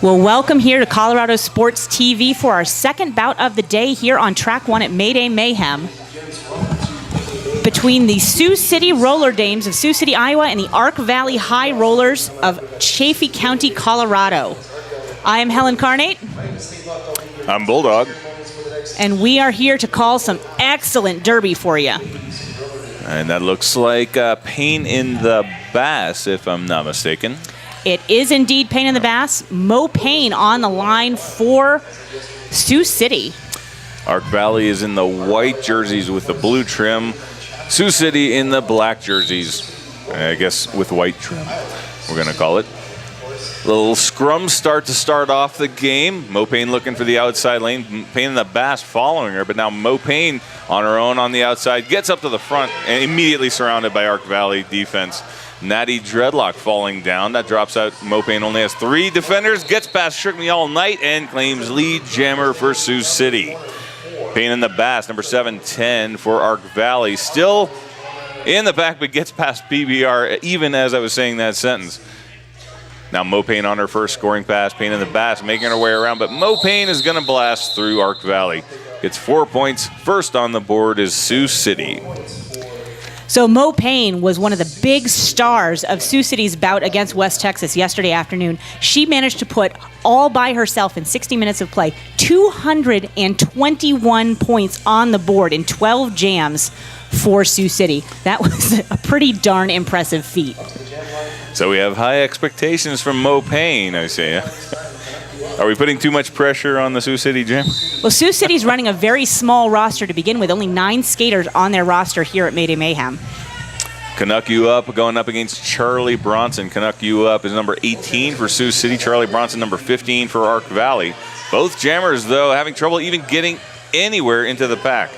Well, welcome here to Colorado Sports TV for our second bout of the day here on Track 1 at Mayday Mayhem between the Sioux City Roller Dames of Sioux City, Iowa and the Ark Valley High Rollers of Chaffee County, Colorado. I am Helen Carnate. I'm Bulldog. And we are here to call some excellent derby for you. And that looks like Pain in the Bass, if I'm not mistaken. It is indeed Pain in the Bass. Mo Payne on the line for Sioux City. Ark Valley is in the white jerseys with the blue trim. Sioux City in the black jerseys, I guess with white trim, we're going to call it. Little scrum start to start off the game. Mo Payne looking for the outside lane. Pain in the Bass following her, but now Mo Payne on her own on the outside. Gets up to the front and immediately surrounded by Ark Valley defense. Natty Dreadlock falling down. That drops out. Mo Payne only has 3 defenders. Gets past Shook Me All Night and claims lead jammer for Sioux City. Pain in the Bass, number 710 for Ark Valley. Still in the back, but gets past PBR even as I was saying that sentence. Now Mo Payne on her first scoring pass. Pain in the Bass making her way around, but Mo Payne is going to blast through Ark Valley. Gets 4 points. First on the board is Sioux City. So Mo Payne was one of the big stars of Sioux City's bout against West Texas yesterday afternoon. She managed to put all by herself in 60 minutes of play 221 points on the board in 12 jams for Sioux City. That was a pretty darn impressive feat. So we have high expectations from Mo Payne, I say. Are we putting too much pressure on the Sioux City Jam? Well, Sioux City's running a very small roster to begin with, only 9 skaters on their roster here at Mayday Mayhem. Canuck You Up going up against Charlie Bronson. Canuck You Up is number 18 for Sioux City. Charlie Bronson number 15 for Ark Valley. Both jammers, though, having trouble even getting anywhere into the pack.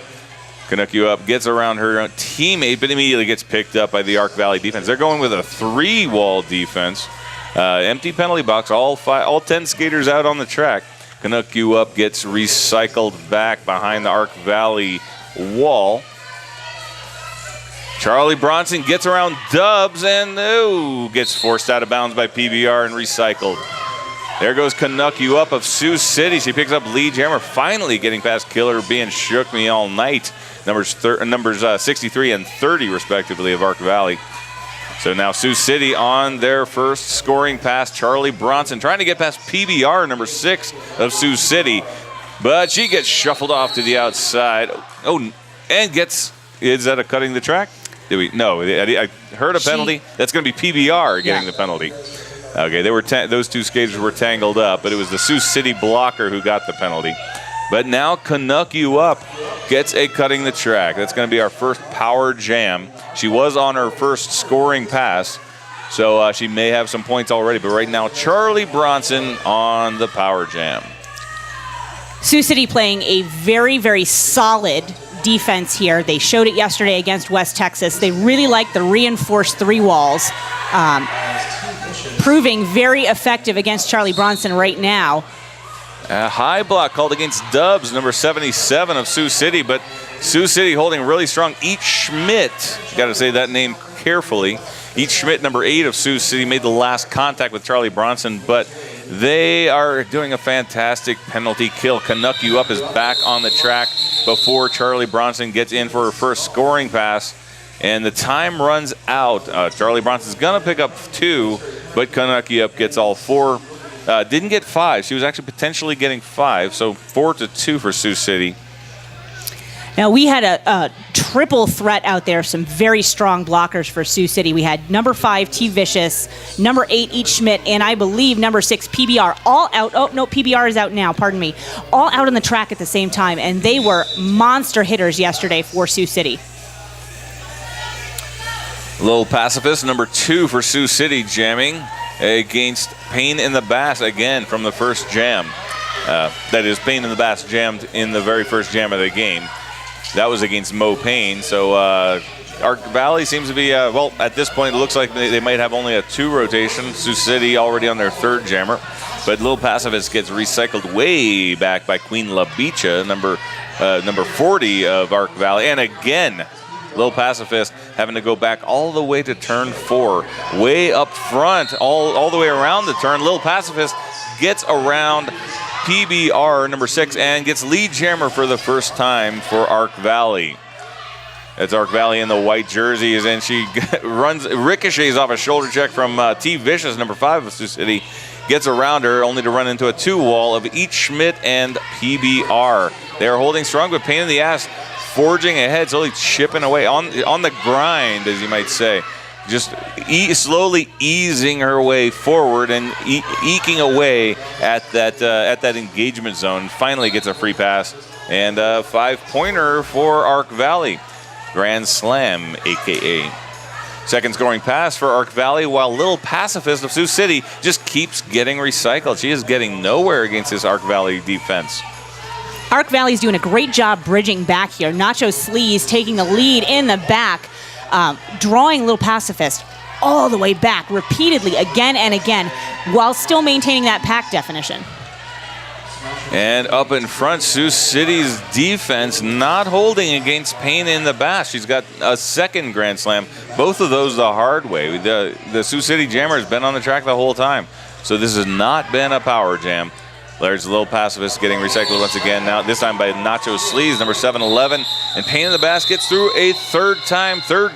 Canuck You Up gets around her teammate, but immediately gets picked up by the Ark Valley defense. They're going with a 3-wall defense. Empty penalty box, all 10 skaters out on the track. Canuck You Up gets recycled back behind the Ark Valley wall. Charlie Bronson gets around Dubs and gets forced out of bounds by PBR and recycled. There goes Canuck You Up of Sioux City. She picks up lead jammer, finally getting past Killer B and Shook Me All Night. Numbers 63 and 30, respectively, of Ark Valley. So now Sioux City on their first scoring pass. Charlie Bronson trying to get past PBR, number 6 of Sioux City. But she gets shuffled off to the outside. And is that a cutting the track? No, I heard a penalty. That's going to be PBR getting the penalty. Okay, those 2 skaters were tangled up, but it was the Sioux City blocker who got the penalty. But now Canuck You Up gets a cutting the track. That's going to be our first power jam. She was on her first scoring pass, so she may have some points already. But right now, Charlie Bronson on the power jam. Sioux City playing a very, very solid defense here. They showed it yesterday against West Texas. They really like the reinforced 3 walls, proving very effective against Charlie Bronson right now. A high block called against Dubs, number 77 of Sioux City, but Sioux City holding really strong. Eat Schmidt, got to say that name carefully. Eat Schmidt, number 8 of Sioux City, made the last contact with Charlie Bronson, but they are doing a fantastic penalty kill. Canuck You Up is back on the track before Charlie Bronson gets in for her first scoring pass, and the time runs out. Charlie Bronson's going to pick up 2, but Canuck You Up gets all 4. Didn't get 5. She was actually potentially getting 5, so 4-2 for Sioux City. Now, we had a triple threat out there, some very strong blockers for Sioux City. We had number 5, T. Vicious, number 8, Eat Schmidt, and I believe number 6, PBR, all out. Oh, no, PBR is out now, pardon me. All out on the track at the same time, and they were monster hitters yesterday for Sioux City. Little Pacifist, number 2 for Sioux City, jamming against Pain in the Bass again from the first jam. That is, Pain in the Bass jammed in the very first jam of the game. That was against Mo Payne. So Ark Valley seems to be, at this point, it looks like they might have only a 2 rotation. Sioux City already on their 3rd jammer. But Little Pacifist gets recycled way back by Queen La Bicha, number 40 of Ark Valley. And again, Lil Pacifist having to go back all the way to turn 4. Way up front, all the way around the turn. Lil Pacifist gets around PBR number 6 and gets lead jammer for the first time for Arc Valley. That's Arc Valley in the white jerseys, and she ricochets off a shoulder check from T Vicious, number 5 of Sioux City. Gets around her, only to run into a 2-wall of each Schmidt and PBR. They are holding strong, but pain in the ass, forging ahead, slowly chipping away on the grind, as you might say. Just slowly easing her way forward and eking away at that engagement zone. Finally gets a free pass and a 5-pointer for Arc Valley. Grand Slam, a.k.a. Second scoring pass for Arc Valley, while Little Pacifist of Sioux City just keeps getting recycled. She is getting nowhere against this Arc Valley defense. Arc Valley's doing a great job bridging back here. Nacho Sleaze taking the lead in the back, drawing Little Pacifist all the way back repeatedly again and again while still maintaining that pack definition. And up in front, Sioux City's defense not holding against Payne in the Bass. She's got a second Grand Slam. Both of those the hard way. The Sioux City Jammer has been on the track the whole time. So this has not been a power jam. There's Lil Pacifist getting recycled once again, now this time by Nacho Sleaze, number 711. And Payne in the Bass gets through a third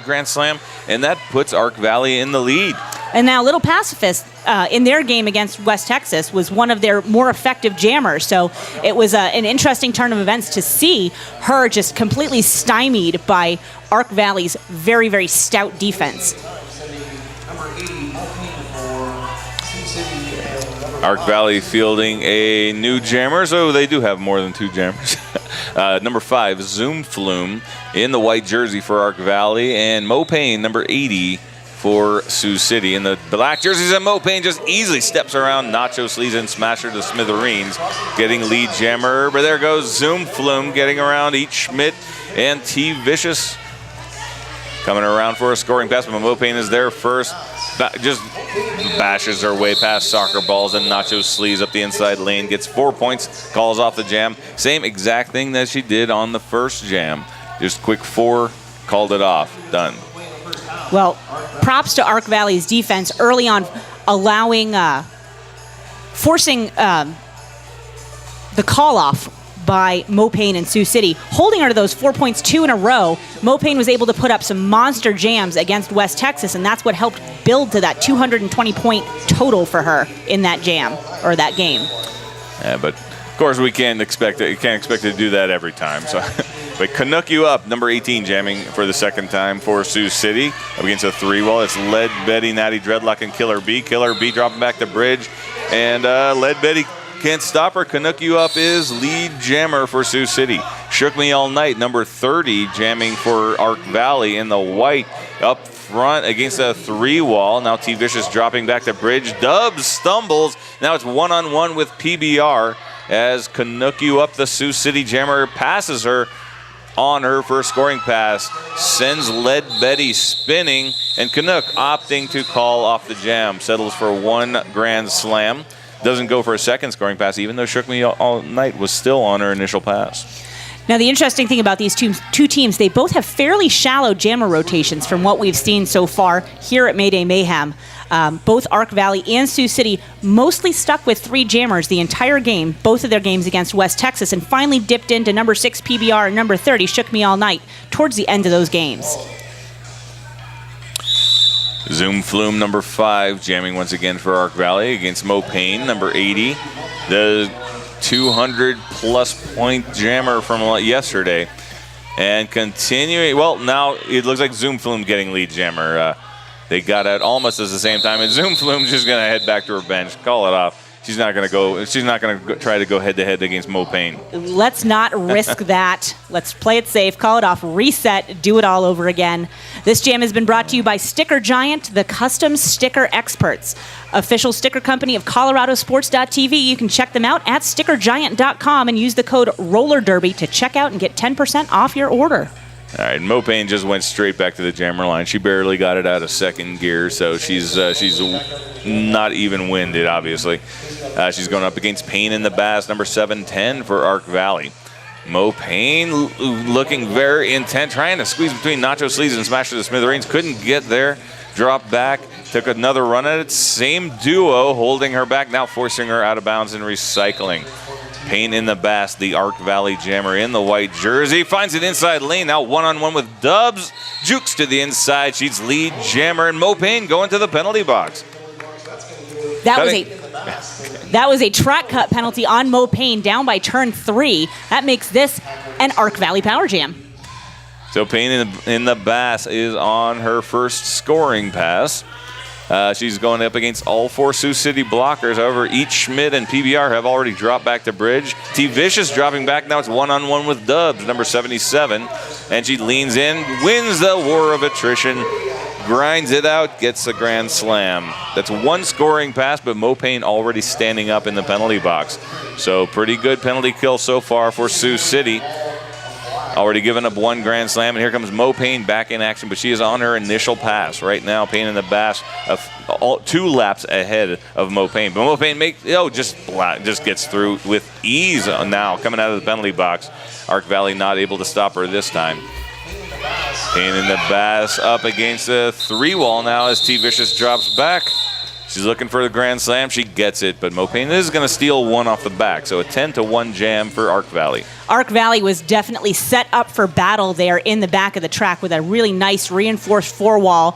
Grand Slam, and that puts Arc Valley in the lead. And now Little Pacifist, in their game against West Texas, was one of their more effective jammers. So it was an interesting turn of events to see her just completely stymied by Arc Valley's very, very stout defense. Arc Valley fielding a new jammer, so they do have more than 2 jammers. Number 5, Zoom Flume in the white jersey for Arc Valley, and Mo Payne, number 80 for Sioux City. In the black jerseys, and Mo Payne just easily steps around Nacho Sleaze and Smasher to smithereens, getting lead jammer. But there goes Zoom Flume getting around each Schmidt and T Vicious. Coming around for a scoring pass, but Mo Payne is there first. Just bashes her way past soccer balls, and Nacho Sleaze up the inside lane, gets 4 points, calls off the jam. Same exact thing that she did on the first jam. Just quick 4, called it off, done. Well, props to Arc Valley's defense early on, allowing, forcing the call off by Mo Payne and Sioux City, holding her to those 4 points 2 in a row. Mo Payne was able to put up some monster jams against West Texas, and that's what helped build to that 220-point total for her in that jam, or that game. Yeah, but of course we can't expect it. You can't expect it to do that every time. So, but Canuck You Up, number 18, jamming for the second time for Sioux City up against a 3-wall. It's Lead Betty, Natty Dreadlock, and Killer B. Killer B dropping back the bridge, and Lead Betty can't stop her. Canuck You Up is lead jammer for Sioux City. Shook Me All Night, number 30, jamming for Arc Valley in the white up front against a 3-wall. Now T Vicious dropping back the bridge. Dubs stumbles. Now it's one-on-one with PBR as Canuck You Up, the Sioux City jammer, passes her on her first scoring pass, sends Lead Betty spinning, and Canuck opting to call off the jam. Settles for 1 Grand Slam. Doesn't go for a second scoring pass, even though Shook Me All Night was still on her initial pass. Now, the interesting thing about these two teams, they both have fairly shallow jammer rotations from what we've seen so far here at Mayday Mayhem. Both Arc Valley and Sioux City mostly stuck with 3 jammers the entire game, both of their games against West Texas, and finally dipped into number 6 PBR and number 30 Shook Me All Night towards the end of those games. Zoom Flume, number 5, jamming once again for Arc Valley against Mo Payne, number 80. The 200-plus point jammer from yesterday. And continuing, well, now it looks like Zoom Flume getting lead jammer. They got out almost at the same time, and Zoom Flume's just going to head back to her bench, call it off. She's not going to try to go head-to-head against Mo Payne. Let's not risk that. Let's play it safe, call it off, reset, do it all over again. This jam has been brought to you by Sticker Giant, the custom sticker experts. Official sticker company of ColoradoSports.TV. You can check them out at stickergiant.com and use the code RollerDerby to check out and get 10% off your order. All right, Mo Payne just went straight back to the jammer line. She barely got it out of second gear, so she's not even winded, obviously. She's going up against Payne in the Bass, number 710 for Arc Valley. Mo Payne looking very intent, trying to squeeze between Nacho Sleeves and smash to the smithereens. Couldn't get there. Dropped back. Took another run at it. Same duo holding her back, now forcing her out of bounds and recycling. Payne in the Bass, the Arc Valley Jammer in the white jersey. Finds an inside lane. Now one-on-one with Dubs. Jukes to the inside. She's lead Jammer. And Mo Payne going to the penalty box. That was a track cut penalty on Mo Payne down by turn 3. That makes this an Arc Valley Power Jam. So Payne in the Bass is on her first scoring pass. She's going up against all 4 Sioux City blockers. However, each Schmidt and PBR have already dropped back to bridge. T Vicious dropping back. Now it's one-on-one with Dubs, number 77. And she leans in, wins the war of attrition, grinds it out, gets a grand slam. That's 1 scoring pass, but Mo Payne already standing up in the penalty box. So pretty good penalty kill so far for Sioux City. Already given up 1 grand slam, and here comes Mo Payne back in action, but she is on her initial pass. Right now, Payne in the Bass, 2 laps ahead of Mo Payne. But Mo Payne just gets through with ease now, coming out of the penalty box. Arc Valley not able to stop her this time. Payne in the Bass up against the 3-wall now as T Vicious drops back. She's looking for the grand slam. She gets it, but Mo Payne is going to steal 1 off the back. So a 10-1 jam for Arc Valley. Arc Valley was definitely set up for battle there in the back of the track with a really nice reinforced 4-wall.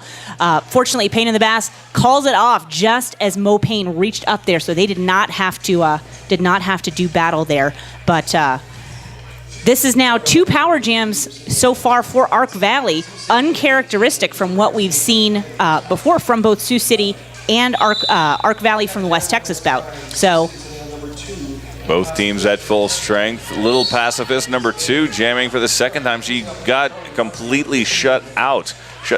Fortunately, Payne in the Bass calls it off just as Mo Payne reached up there, so they did not have to do battle there. But this is now 2 power jams so far for Arc Valley, uncharacteristic from what we've seen before from both Sioux City and Arc Valley from the West Texas bout. So both teams at full strength. Little Pacifist, number 2, jamming for the second time. She got completely shut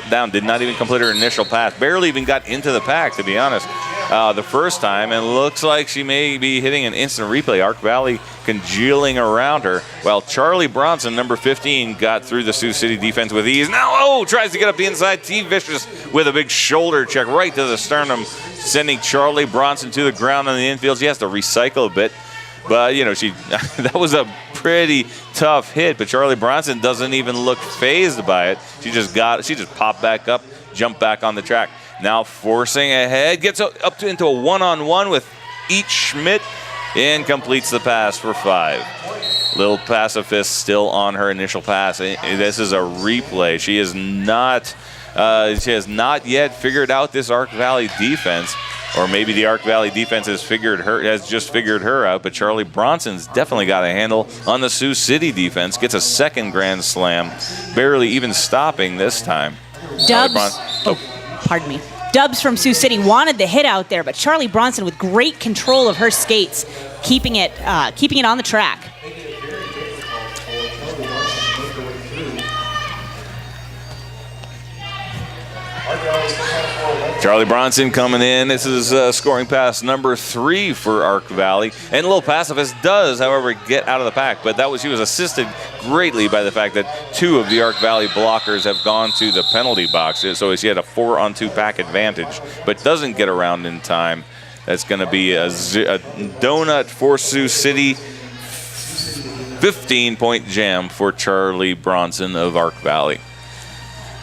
down, did not even complete her initial pass. Barely even got into the pack, to be honest, the first time. And looks like she may be hitting an instant replay. Arc Valley congealing around her, while Charlie Bronson, number 15, got through the Sioux City defense with ease. Now, tries to get up the inside. T Vicious with a big shoulder check right to the sternum, sending Charlie Bronson to the ground on the infield. She has to recycle a bit. But, that was a pretty tough hit, but Charlie Bronson doesn't even look phased by it. She just popped back up, jumped back on the track. Now forcing ahead, gets into a one-on-one with each Schmidt and completes the pass for 5. Little Pacifist still on her initial pass. This is a replay. She has not yet figured out this Arc Valley defense. Or maybe the Arc Valley defense has just figured her out, but Charlie Bronson's definitely got a handle on the Sioux City defense. Gets a 2nd grand slam, barely even stopping this time. Dubs from Sioux City wanted the hit out there, but Charlie Bronson with great control of her skates, keeping it on the track. Charlie Bronson coming in. This is scoring pass number 3 for Arc Valley. And Little Pacifist does, however, get out of the pack. But she was assisted greatly by the fact that 2 of the Arc Valley blockers have gone to the penalty box. So she had a 4-on-2 pack advantage, but doesn't get around in time. That's going to be a donut for Sioux City. 15-point jam for Charlie Bronson of Arc Valley.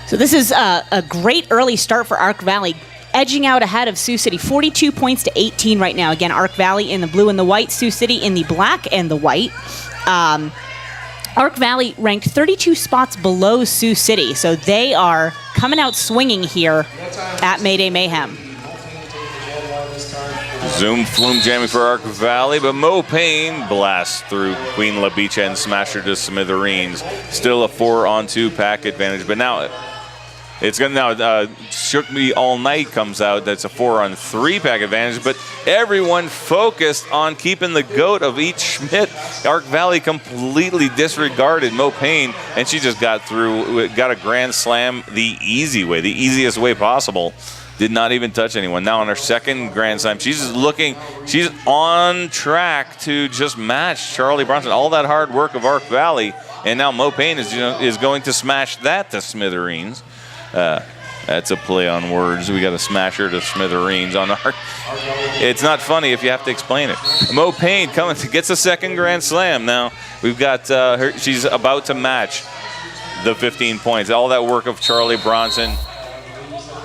So this is a great early start for Arc Valley, edging out ahead of Sioux City, 42 points to 18 right now. Again, Arc Valley in the blue and the white, Sioux City in the black and the white. Arc Valley ranked 32 spots below Sioux City, so they are coming out swinging here at Mayday Mayhem. Zoom flume jamming for Arc Valley, but Mo Payne blasts through Queen LaBeach and smasher to smithereens. Still a 4-on-2 pack advantage, but now it's going to Shook Me All Night comes out. That's a 4-on-3 pack advantage, but everyone focused on keeping the goat of each Schmidt. Arc Valley completely disregarded Mo Payne, and she just got a grand slam the easy way, the easiest way possible. Did not even touch anyone. Now on her 2nd grand slam, she's on track to just match Charlie Bronson. All that hard work of Arc Valley, and now Mo Payne is going to smash that to smithereens. That's a play on words. We got a smasher to smithereens on our. It's not funny if you have to explain it. Mo Payne coming to gets a second grand slam. Now we've got her. She's about to match the 15 points. All that work of Charlie Bronson.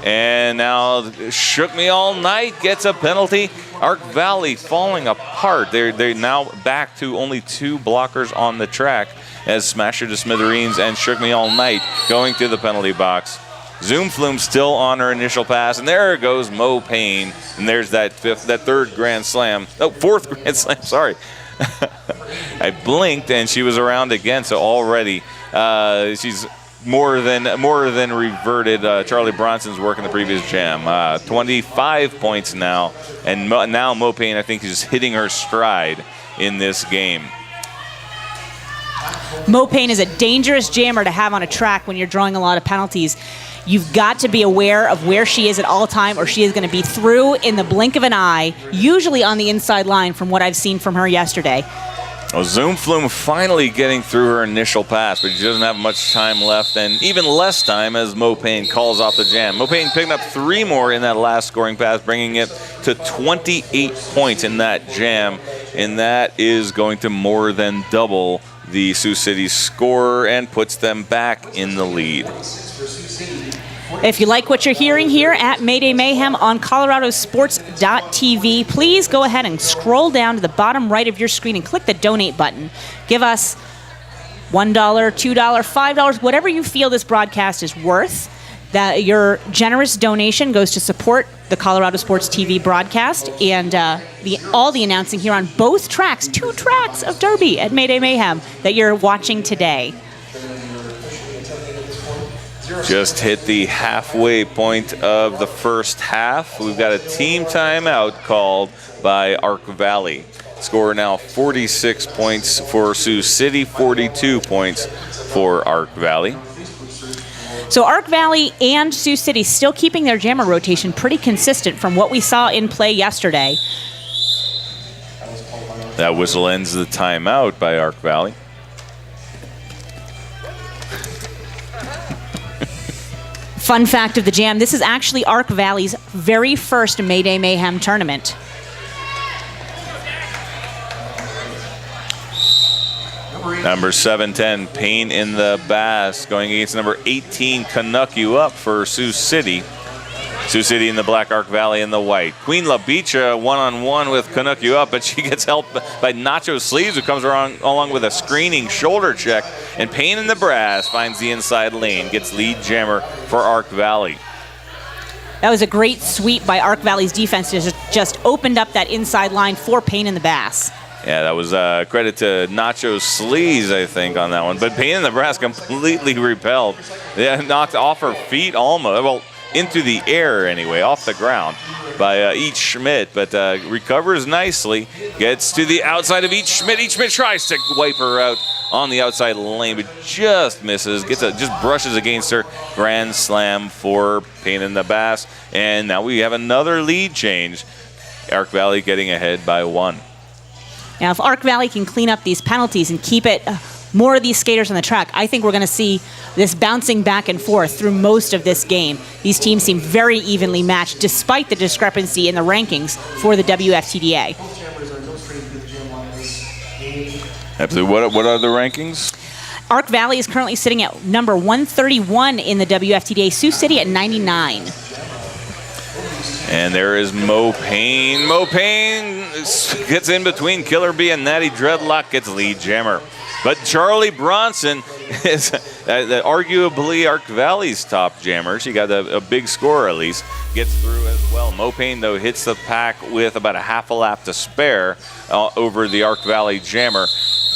And now Shook Me All Night gets a penalty. Arc Valley falling apart. They're now back to only 2 blockers on the track as Smasher to Smithereens and Shook Me All Night going to the penalty box. Zoom Flume still on her initial pass, and there goes Mo Payne. And there's that third grand slam. Oh, fourth grand slam, sorry. I blinked and she was around again, so already she's more than reverted Charlie Bronson's work in the previous jam. 25 points now, and now Mo Payne, I think, is hitting her stride in this game. Mo Payne is a dangerous jammer to have on a track when you're drawing a lot of penalties. You've got to be aware of where she is at all time, or she is going to be through in the blink of an eye, usually on the inside line from what I've seen from her yesterday. Well, Zoom Flume finally getting through her initial pass, but she doesn't have much time left, and even less time as Mo Payne calls off the jam. Mo Payne picking up 3 more in that last scoring pass, bringing it to 28 points in that jam, and that is going to more than double the Sioux City score and puts them back in the lead. If you like what you're hearing here at Mayday Mayhem on ColoradoSports.TV, please go ahead and scroll down to the bottom right of your screen and click the donate button. Give us $1, $2, $5, whatever you feel this broadcast is worth. That your generous donation goes to support the Colorado Sports TV broadcast and all the announcing here on both tracks, 2 tracks of Derby at Mayday Mayhem that you're watching today. Just hit the halfway point of the first half. We've got a team timeout called by Arc Valley. Score now 46 points for Sioux City, 42 points for Arc Valley. So Arc Valley and Sioux City still keeping their jammer rotation pretty consistent from what we saw in play yesterday. That whistle ends the timeout by Arc Valley. Fun fact of the jam, this is actually Arc Valley's very first Mayday Mayhem tournament. Number 710, Payne in the Bass, going against number 18, Canuck You Up for Sioux City. Sioux City in the black, Arc Valley in the white. Queen La Bicha one-on-one with Canuck You Up, but she gets helped by Nacho Sleeves, who comes along with a screening shoulder check. And Payne in the brass finds the inside lane, gets lead jammer for Arc Valley. That was a great sweep by Arc Valley's defense. Just opened up that inside line for Payne in the Bass. Yeah, that was credit to Nacho Sleaze, I think, on that one. But Payne in the brass completely repelled. Yeah, knocked off her feet almost. Well, into the air anyway, off the ground by Each Schmidt, but recovers nicely, gets to the outside of Each Schmidt. Each Schmidt tries to wipe her out on the outside lane, but just misses, just brushes against her. Grand slam for Payne in the Bass, and now we have another lead change. Arc Valley getting ahead by 1. Now, if Arc Valley can clean up these penalties and keep it more of these skaters on the track, I think we're going to see this bouncing back and forth through most of this game. These teams seem very evenly matched despite the discrepancy in the rankings for the WFTDA. Absolutely. What are the rankings? Arc Valley is currently sitting at number 131 in the WFTDA. Sioux City at 99. And there is Mo Payne. Mo Payne gets in between Killer Bee and Natty Dreadlock, gets lead jammer. But Charlie Bronson is arguably Arc Valley's top jammer. She got a big score at least. Gets through as well. Mo Payne, though, hits the pack with about a half a lap to spare over the Arc Valley jammer.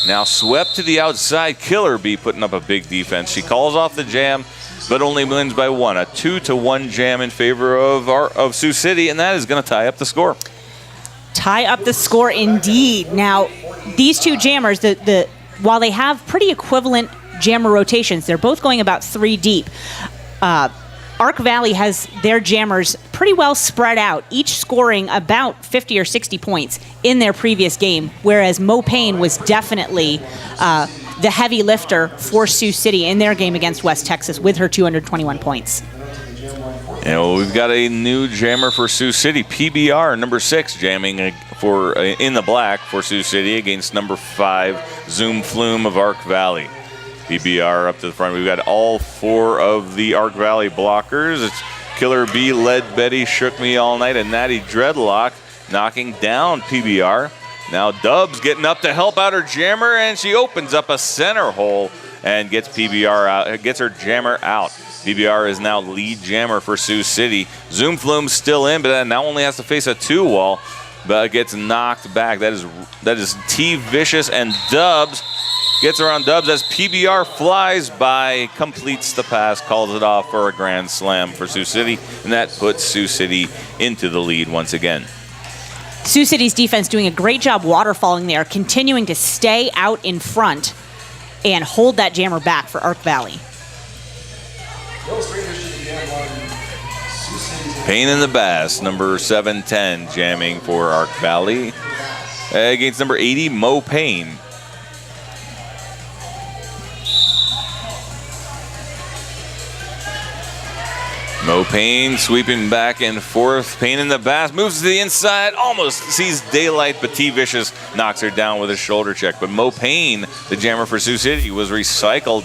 Now swept to the outside. Killer Bee putting up a big defense. She calls off the jam, but only wins by 1. A 2-1 jam in favor of Sioux City, and that is going to tie up the score. Tie up the score indeed. Now, these two jammers, while they have pretty equivalent jammer rotations, they're both going about 3 deep. Arc Valley has their jammers pretty well spread out, each scoring about 50 or 60 points in their previous game, whereas Mo Payne was definitely the heavy lifter for Sioux City in their game against West Texas with her 221 points. And we've got a new jammer for Sioux City. PBR, number 6, jamming for in the black for Sioux City against number 5, Zoom Flume of Ark Valley. PBR up to the front. We've got all 4 of the Ark Valley blockers. It's Killer B, Led Betty, Shook Me All Night, and Natty Dreadlock knocking down PBR. Now Dubs getting up to help out her jammer, and she opens up a center hole and gets PBR out, gets her jammer out. PBR is now lead jammer for Sioux City. Zoom Flume's still in, but now only has to face a 2-wall, but gets knocked back. That is T Vicious, and Dubs gets around Dubs as PBR flies by, completes the pass, calls it off for a grand slam for Sioux City, and that puts Sioux City into the lead once again. Sioux City's defense doing a great job waterfalling there, continuing to stay out in front and hold that jammer back for Ark Valley. Payne in the Bass, number 710, jamming for Ark Valley against number 80, Mo Payne. Mo Payne sweeping back and forth. Payne in the Bass moves to the inside, almost sees daylight, but T Vicious knocks her down with a shoulder check. But Mo Payne, the jammer for Sioux City, was recycled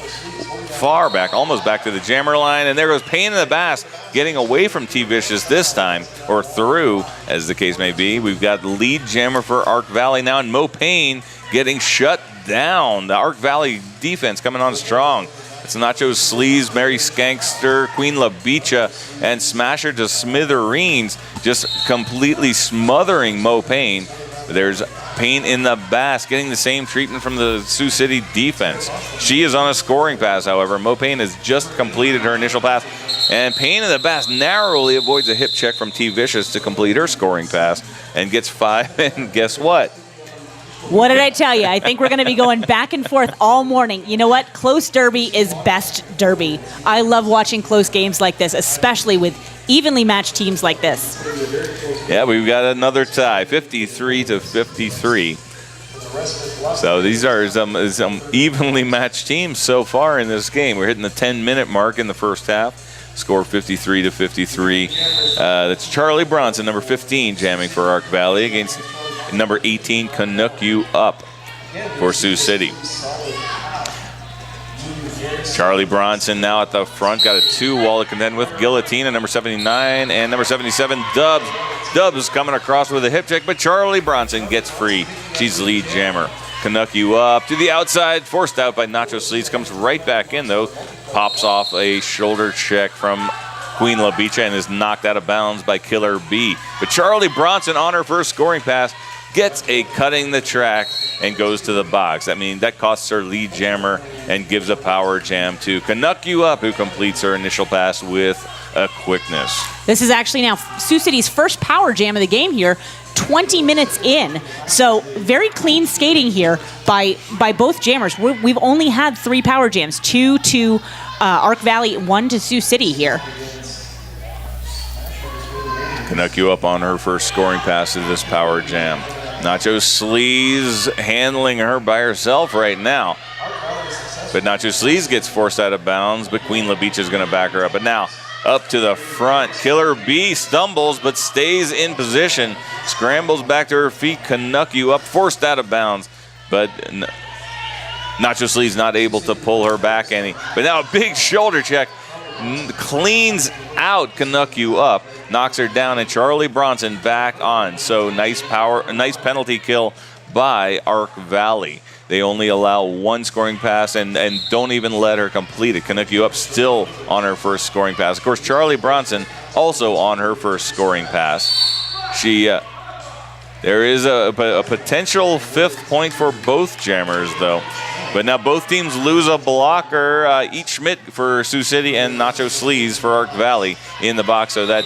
far back, almost back to the jammer line. And there goes Payne in the Bass, getting away from T Vicious this time, or through, as the case may be. We've got the lead jammer for Ark Valley now, and Mo Payne getting shut down. The Ark Valley defense coming on strong. It's Nacho Sleaze, Mary Skankster, Queen LaBeacha, and Smasher to smithereens, just completely smothering Mo Payne. There's Payne in the Bass, getting the same treatment from the Sioux City defense. She is on a scoring pass, however. Mo Payne has just completed her initial pass, and Payne in the Bass narrowly avoids a hip check from T Vicious to complete her scoring pass and gets 5, and guess what? What did I tell you? I think we're going to be going back and forth all morning. You know what? Close derby is best derby. I love watching close games like this, especially with evenly matched teams like this. Yeah, we've got another tie, 53-53. So these are some evenly matched teams so far in this game. We're hitting the 10-minute mark in the first half. Score 53-53. That's Charlie Bronson, number 15, jamming for Ark Valley against number 18, Canuck You Up for Sioux City. Charlie Bronson now at the front, got a 2-wall to contend with. Guillotina, number 79, and number 77, Dubs. Dubs is coming across with a hip check, but Charlie Bronson gets free. She's lead jammer. Canuck You Up to the outside, forced out by Nacho Sleaze, comes right back in though. Pops off a shoulder check from Queen LaBeacha and is knocked out of bounds by Killer B. But Charlie Bronson on her first scoring pass gets a cutting the track and goes to the box. I mean, that costs her lead jammer and gives a power jam to Canuck You Up, who completes her initial pass with a quickness. This is actually now Sioux City's first power jam of the game here, 20 minutes in. So very clean skating here by both jammers. We've only had 3 power jams, 2 to Ark Valley, 1 to Sioux City here. Canuck You Up on her first scoring pass of this power jam. Nacho Sleaze handling her by herself right now. But Nacho Sleaze gets forced out of bounds, but Queen LaBeacha is going to back her up. But now up to the front. Killer B stumbles but stays in position. Scrambles back to her feet. Canuck You Up, forced out of bounds. But Nacho Sleaze not able to pull her back any. But now a big shoulder check. Cleans out Canuck You Up, knocks her down, and Charlie Bronson back on. So nice penalty kill by Ark Valley. They only allow 1 scoring pass and don't even let her complete it. Canuck You Up still on her first scoring pass. Of course, Charlie Bronson also on her first scoring pass. There is a potential 5th point for both jammers, though. But now both teams lose a blocker, each Schmidt for Sioux City and Nacho Sleaze for Ark Valley in the box. So that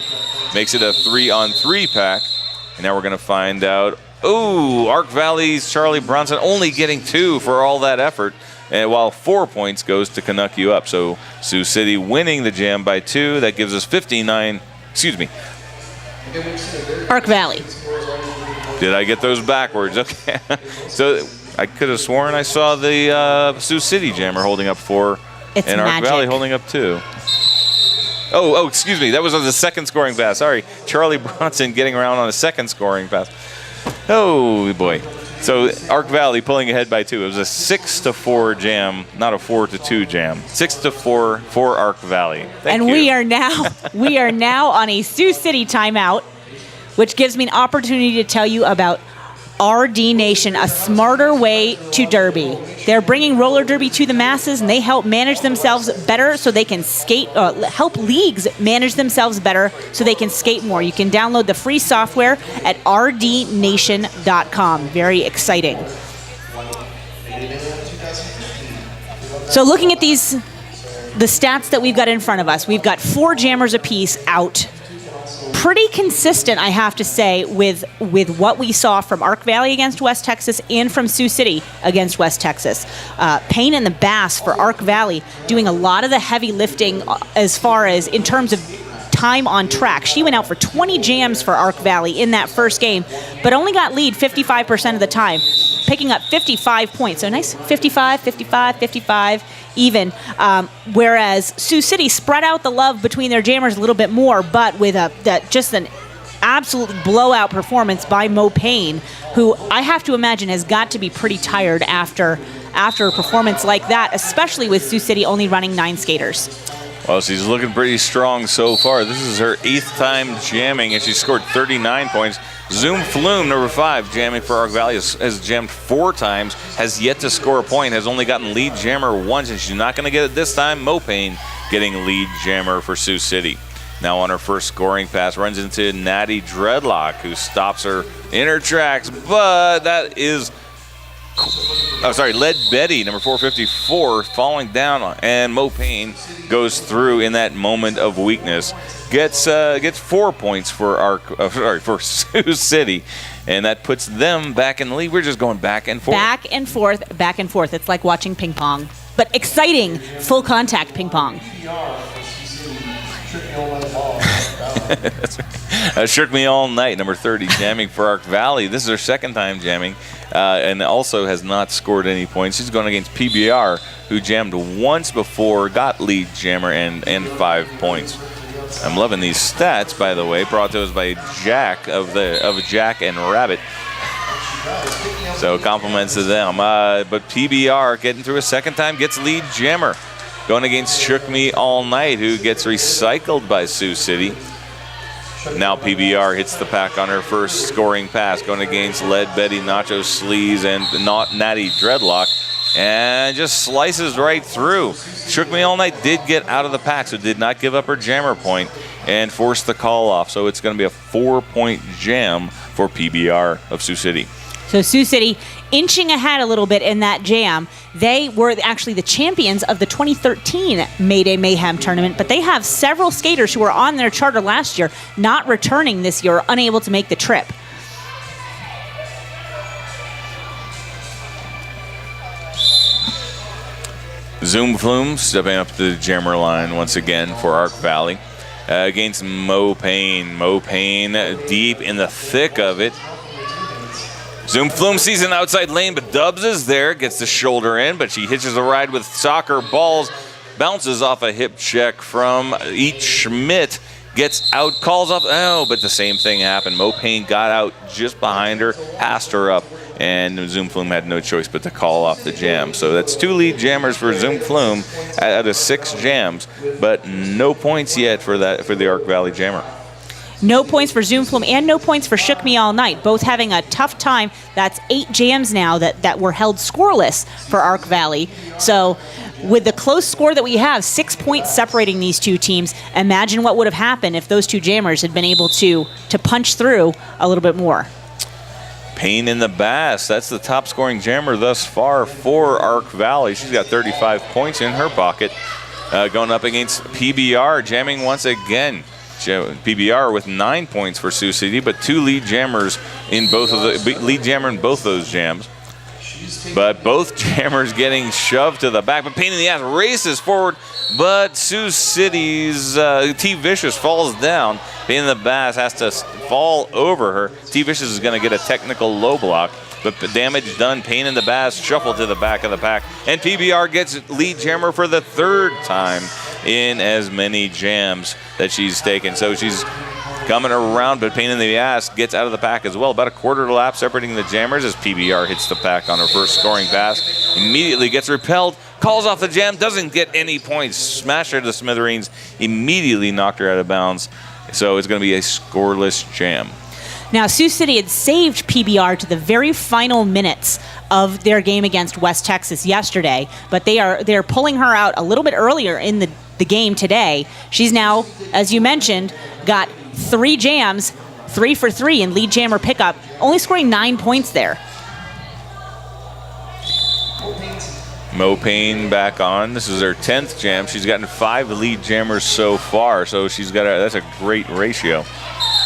makes it a 3-on-3 pack. And now we're going to find out. Ooh, Ark Valley's Charlie Bronson only getting 2 for all that effort. And while 4 points goes to Canuck You Up. So Sioux City winning the jam by 2. That gives us 59. Excuse me. Ark Valley. Did I get those backwards? Okay. So I could have sworn I saw the Sioux City jammer holding up 4 and Ark Valley holding up 2. Oh, excuse me. That was on the second scoring pass. Sorry. Charlie Bronson getting around on a second scoring pass. Oh, boy. So Arc Valley pulling ahead by 2. It was a 6-4 jam, not a 4-2 jam. 6-4 for Arc Valley. Thank you. We are now on a Sioux City timeout, which gives me an opportunity to tell you about RD Nation, a smarter way to derby. They're bringing roller derby to the masses, and they help manage themselves better so they can skate, help leagues manage themselves better so they can skate more. You can download the free software at rdnation.com. Very exciting. So looking at the stats that we've got in front of us, we've got 4 jammers apiece out. Pretty consistent, I have to say, with what we saw from Arc Valley against West Texas and from Sioux City against West Texas. Payne and the Bass for Arc Valley doing a lot of the heavy lifting as far as in terms of time on track. She went out for 20 jams for Arc Valley in that first game, but only got lead 55% of the time, picking up 55 points. So nice 55, 55, 55 even. Whereas Sioux City spread out the love between their jammers a little bit more, but with just an absolute blowout performance by Mo Payne, who I have to imagine has got to be pretty tired after a performance like that, especially with Sioux City only running 9 skaters. Well, she's looking pretty strong so far. This is her 8th time jamming, and she scored 39 points. Zoom Flume, number 5, jamming for Arc Valley, has jammed 4 times, has yet to score a point, has only gotten lead jammer once, and she's not going to get it this time. Mo Payne getting lead jammer for Sioux City. Now on her first scoring pass, runs into Natty Dreadlock, who stops her in her tracks, but that is... Lead Betty, number 454, falling down, and Mo Payne goes through in that moment of weakness. Gets 4 points for Sioux City, and that puts them back in the lead. We're just going back and forth. Back and forth, back and forth. It's like watching ping pong, but exciting, full contact ping pong. Shook Me All Night, number 30, jamming for Arc Valley. This is her 2nd time jamming, and also has not scored any points. She's going against PBR, who jammed once before, got lead jammer, and 5 points. I'm loving these stats, by the way, brought to us by Jack of Jack and Rabbit. So compliments to them. But PBR getting through a 2nd time, gets lead jammer. Going against Shook Me All Night, who gets recycled by Sioux City. Now PBR hits the pack on her first scoring pass, going against Lead Betty, Nacho Sleaze, and Natty Dreadlock, and just slices right through. Shook Me All Night did get out of the pack, so did not give up her jammer point and forced the call off. So it's going to be a 4-point jam for PBR of Sioux City. So Sioux City inching ahead a little bit in that jam. They were actually the champions of the 2013 Mayday Mayhem tournament, but they have several skaters who were on their charter last year not returning this year, unable to make the trip. Zoom Flume stepping up to the jammer line once again for Arc Valley against Mo Payne. Mo Payne deep in the thick of it. Zoom Flume sees an outside lane, but Dubs is there, gets the shoulder in, but she hitches a ride with soccer balls, bounces off a hip check from Eat Schmidt, gets out, calls off, but the same thing happened. Mo Payne got out just behind her, passed her up, and Zoom Flume had no choice but to call off the jam. So that's 2 lead jammers for Zoom Flume out of 6 jams, but no points yet for the Arc Valley jammer. No points for Zoom Flume and no points for Shook Me All Night, both having a tough time. That's 8 jams now that were held scoreless for Arc Valley. So with the close score that we have, 6 points separating these 2 teams, imagine what would have happened if those 2 jammers had been able to punch through a little bit more. Payne in the Bass, that's the top scoring jammer thus far for Arc Valley. She's got 35 points in her pocket. Going up against PBR, jamming once again. PBR with 9 points for Sioux City, but 2 lead jammers in both of the lead jammer in both those jams. But both jammers getting shoved to the back. But Payne in the ass races forward, but Sioux City's T Vicious falls down. Payne in the Bass has to fall over her. T Vicious is going to get a technical low block. But the damage done, Payne in the Bass shuffled to the back of the pack. And PBR gets lead jammer for the 3rd time. in as many jams that she's taken. So she's coming around, but pain in the ass gets out of the pack as well. About a quarter lap separating the jammers as PBR hits the pack on her first scoring pass. Immediately gets repelled, calls off the jam, doesn't get any points. Smashed her to smithereens, immediately knocked her out of bounds. So it's going to be a scoreless jam. Now, Sioux City had saved PBR to the very final minutes of their game against West Texas yesterday, but they're pulling her out a little bit earlier in the game today. She's now, as you mentioned, got 3 jams, 3 for 3 in lead jammer pickup, only scoring 9 points there. Mo Payne back on. This is her 10th jam. She's gotten 5 lead jammers so far, so she's got that's a great ratio.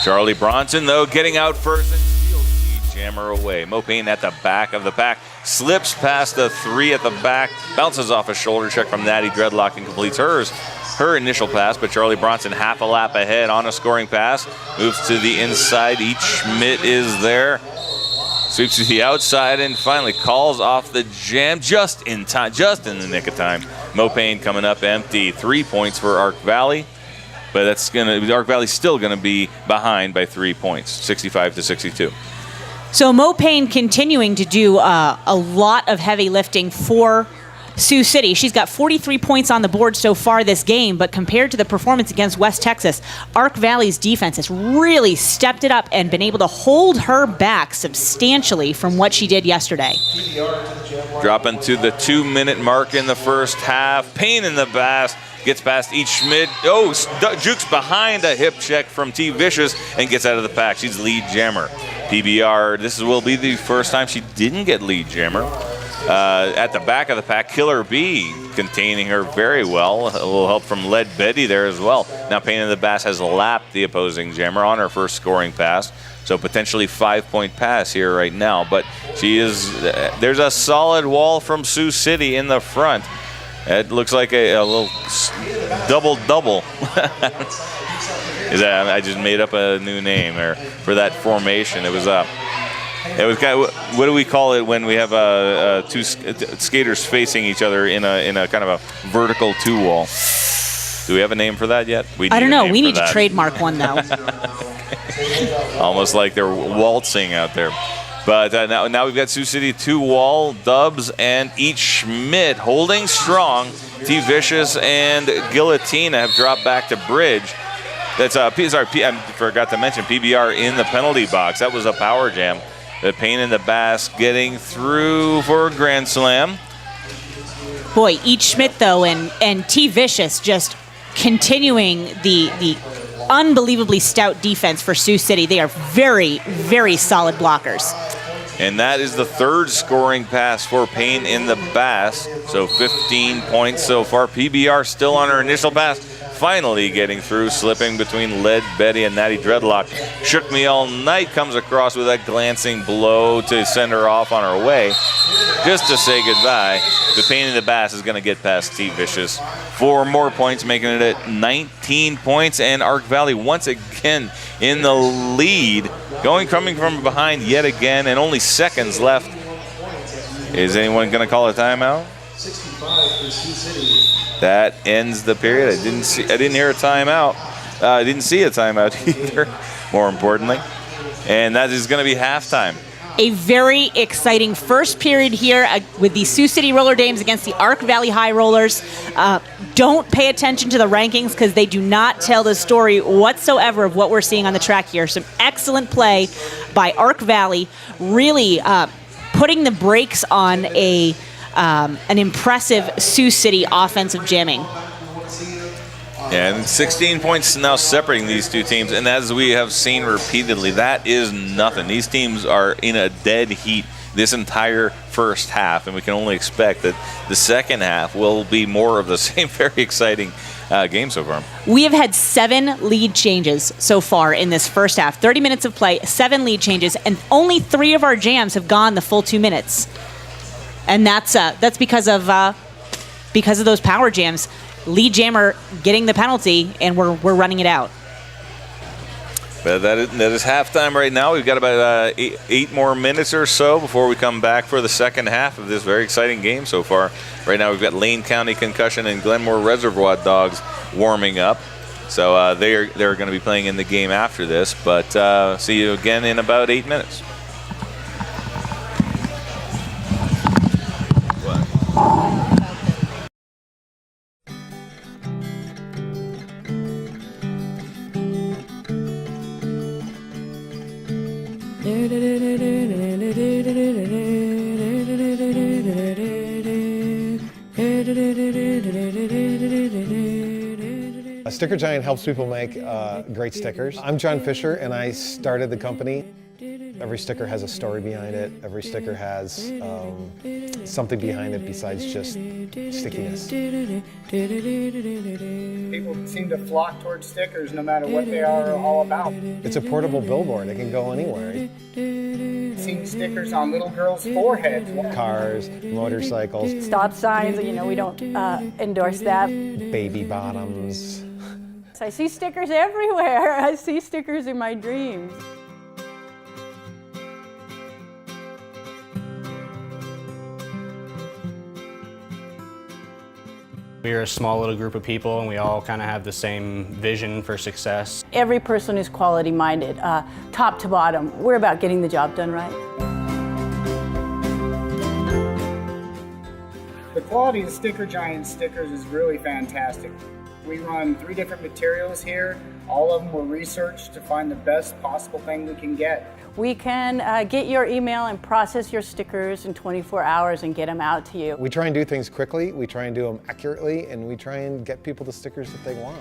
Charlie Bronson, though, getting out first and steals lead jammer away. Mo Payne at the back of the pack, slips past the 3 at the back, bounces off a shoulder check from Natty Dreadlock and completes her initial pass, but Charlie Bronson half a lap ahead on a scoring pass, moves to the inside. Each Schmidt is there. Sweeps to the outside and finally calls off the jam just in time, just in the nick of time. Mo Payne coming up empty. 3 points for Ark Valley, but Ark Valley's still gonna be behind by 3 points, 65-62. So Mo Payne continuing to do a lot of heavy lifting for Sioux City. She's got 43 points on the board so far this game, but compared to the performance against West Texas, Ark Valley's defense has really stepped it up and been able to hold her back substantially from what she did yesterday. Dropping to the 2-minute mark in the first half. Payne in the bass, gets past each Schmidt. Oh, jukes behind a hip check from T. Vicious and gets out of the pack. She's lead jammer. PBR, this will be the first time she didn't get lead jammer. At the back of the pack, Killer B containing her very well. A little help from Lead Betty there as well. Now Payne in the Bass has lapped the opposing jammer on her first scoring pass. So potentially 5-point pass here right now. But she is, there's a solid wall from Sioux City in the front. It looks like a little double-double. I just made up a new name for that formation. It was kind of, what do we call it when we have two skaters facing each other in a kind of a vertical 2-wall? Do we have a name for that yet? I don't know. We need to trademark one though. Almost like they're waltzing out there. But now we've got Sioux City 2-wall, Dubs, and each Schmidt holding strong. T. Vicious and Guillotina have dropped back to bridge. That's I forgot to mention PBR in the penalty box. That was a power jam. The Payne in the Bass getting through for a grand slam. Boy, each Schmidt though, and T. Vicious just continuing the unbelievably stout defense for Sioux City. They are very, very solid blockers. And that is the third scoring pass for Payne in the Bass. So 15 points so far. PBR still on her initial pass. Finally getting through, slipping between Lead Betty and Natty Dreadlock. Shook Me All Night comes across with a glancing blow to send her off on her way. Just to say goodbye. The Payne in the Bass is going to get past T. Vicious. 4 more points, making it at 19 points. And Ark Valley once again in the lead. Coming from behind yet again, and only seconds left. Is anyone going to call a timeout? 65 for Sioux City. That ends the period. I didn't hear a timeout. I didn't see a timeout either, more importantly. And that is going to be halftime. A very exciting first period here with the Sioux City Roller Dames against the Ark Valley High Rollers. Don't pay attention to the rankings because they do not tell the story whatsoever of what we're seeing on the track here. Some excellent play by Ark Valley, really putting the brakes on an impressive Sioux City offensive jamming. And 16 points now separating these two teams. And as we have seen repeatedly, that is nothing. These teams are in a dead heat this entire first half. And we can only expect that the second half will be more of the same very exciting game so far. We have had 7 lead changes so far in this first half. 30 minutes of play, 7 lead changes, and only 3 of our jams have gone the full 2 minutes. And that's because of those power jams. Lead jammer getting the penalty, and we're running it out. But that is halftime right now. We've got about 8 more minutes or so before we come back for the second half of this very exciting game so far. Right now we've got Lane County Concussion and Glenmore Reservoir Dogs warming up. So they're going to be playing in the game after this. But see you again in about 8 minutes. Sticker Giant helps people make great stickers. I'm John Fisher, and I started the company. Every sticker has a story behind it. Every sticker has something behind it besides just stickiness. People seem to flock towards stickers no matter what they are all about. It's a portable billboard. It can go anywhere. Seeing stickers on little girls' foreheads. Cars, motorcycles. Stop signs, we don't endorse that. Baby bottoms. I see stickers everywhere. I see stickers in my dreams. We're a small little group of people, and we all kind of have the same vision for success. Every person is quality minded, top to bottom. We're about getting the job done right. The quality of Sticker Giant stickers is really fantastic. We run 3 different materials here. All of them were researched to find the best possible thing we can get. We can get your email and process your stickers in 24 hours and get them out to you. We try and do things quickly, we try and do them accurately, and we try and get people the stickers that they want.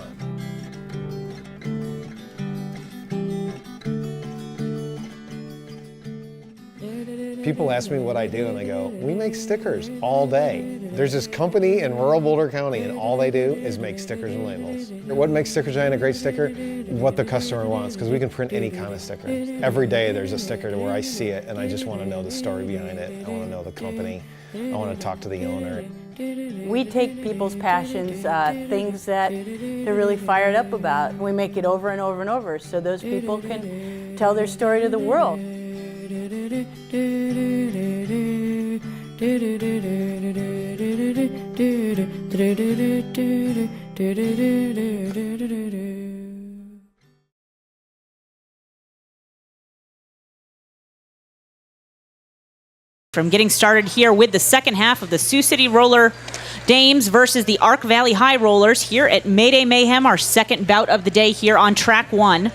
People ask me what I do, and I go, we make stickers all day. There's this company in rural Boulder County, and all they do is make stickers and labels. What makes Sticker Giant a great sticker? What the customer wants, because we can print any kind of sticker. Every day there's a sticker to where I see it, and I just want to know the story behind it. I want to know the company. I want to talk to the owner. We take people's passions, things that they're really fired up about. We make it over and over and over so those people can tell their story to the world. From getting started here with the second half of the Sioux City Roller Dames versus the Ark Valley High Rollers here at Mayday Mayhem, our second bout of the day here on track 1.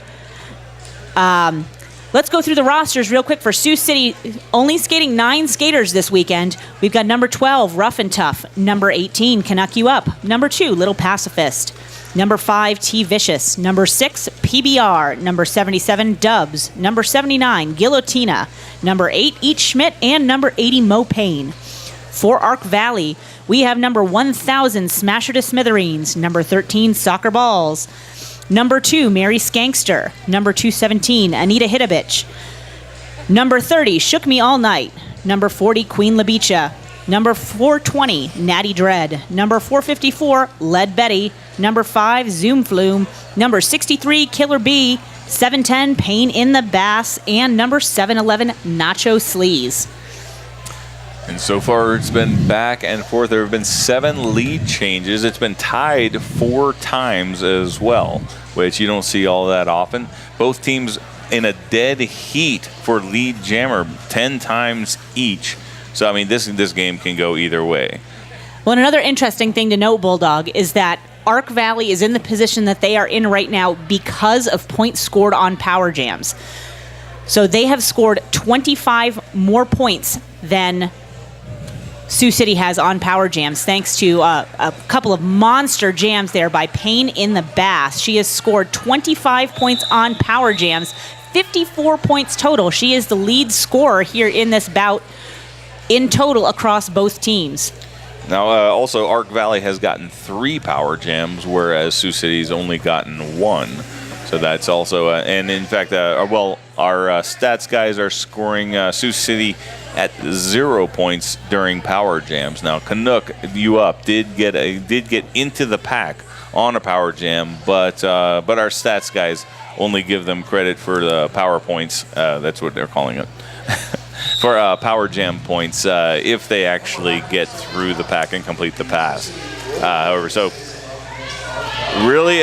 Let's go through the rosters real quick for Sioux City. Only skating 9 skaters this weekend. We've got number 12, Rough and Tough. Number 18, Canuck You Up. Number 2, Little Pacifist. Number 5, T Vicious. Number 6, PBR. Number 77, Dubs. Number 79, Guillotina. Number 8, Eat Schmidt. And number 80, Mo Payne. For Ark Valley, we have number 1000, Smasher to Smithereens. Number 13, Soccer Balls. Number 2, Mary Skankster. Number 217, Anita Hitabitch. Number 30, Shook Me All Night. Number 40, Queen Labicha. Number 420, Natty Dread. Number 454, Lead Betty. Number 5, Zoom Flume. Number 63, Killer Bee. 710, Pain in the Bass. And number 711, Nacho Sleaze. And so far, it's been back and forth. There have been 7 lead changes. It's been tied 4 times as well, which you don't see all that often. Both teams in a dead heat for lead jammer 10 times each. So, I mean, this game can go either way. Well, and another interesting thing to note, Bulldog, is that Ark Valley is in the position that they are in right now because of points scored on power jams. So they have scored 25 more points than Sioux City has on power jams, thanks to a couple of monster jams there by Pain in the Bass. She has scored 25 points on power jams, 54 points total. She is the lead scorer here in this bout in total across both teams. Now, also, Ark Valley has gotten 3 power jams, whereas Sioux City's only gotten 1. So that's also, and in fact, our stats guys are scoring Sioux City at 0 points during power jams. Now, Canuck You Up did get into the pack on a power jam, but our stats guys only give them credit for the power points. That's what they're calling it. For power jam points if they actually get through the pack and complete the pass. However, so really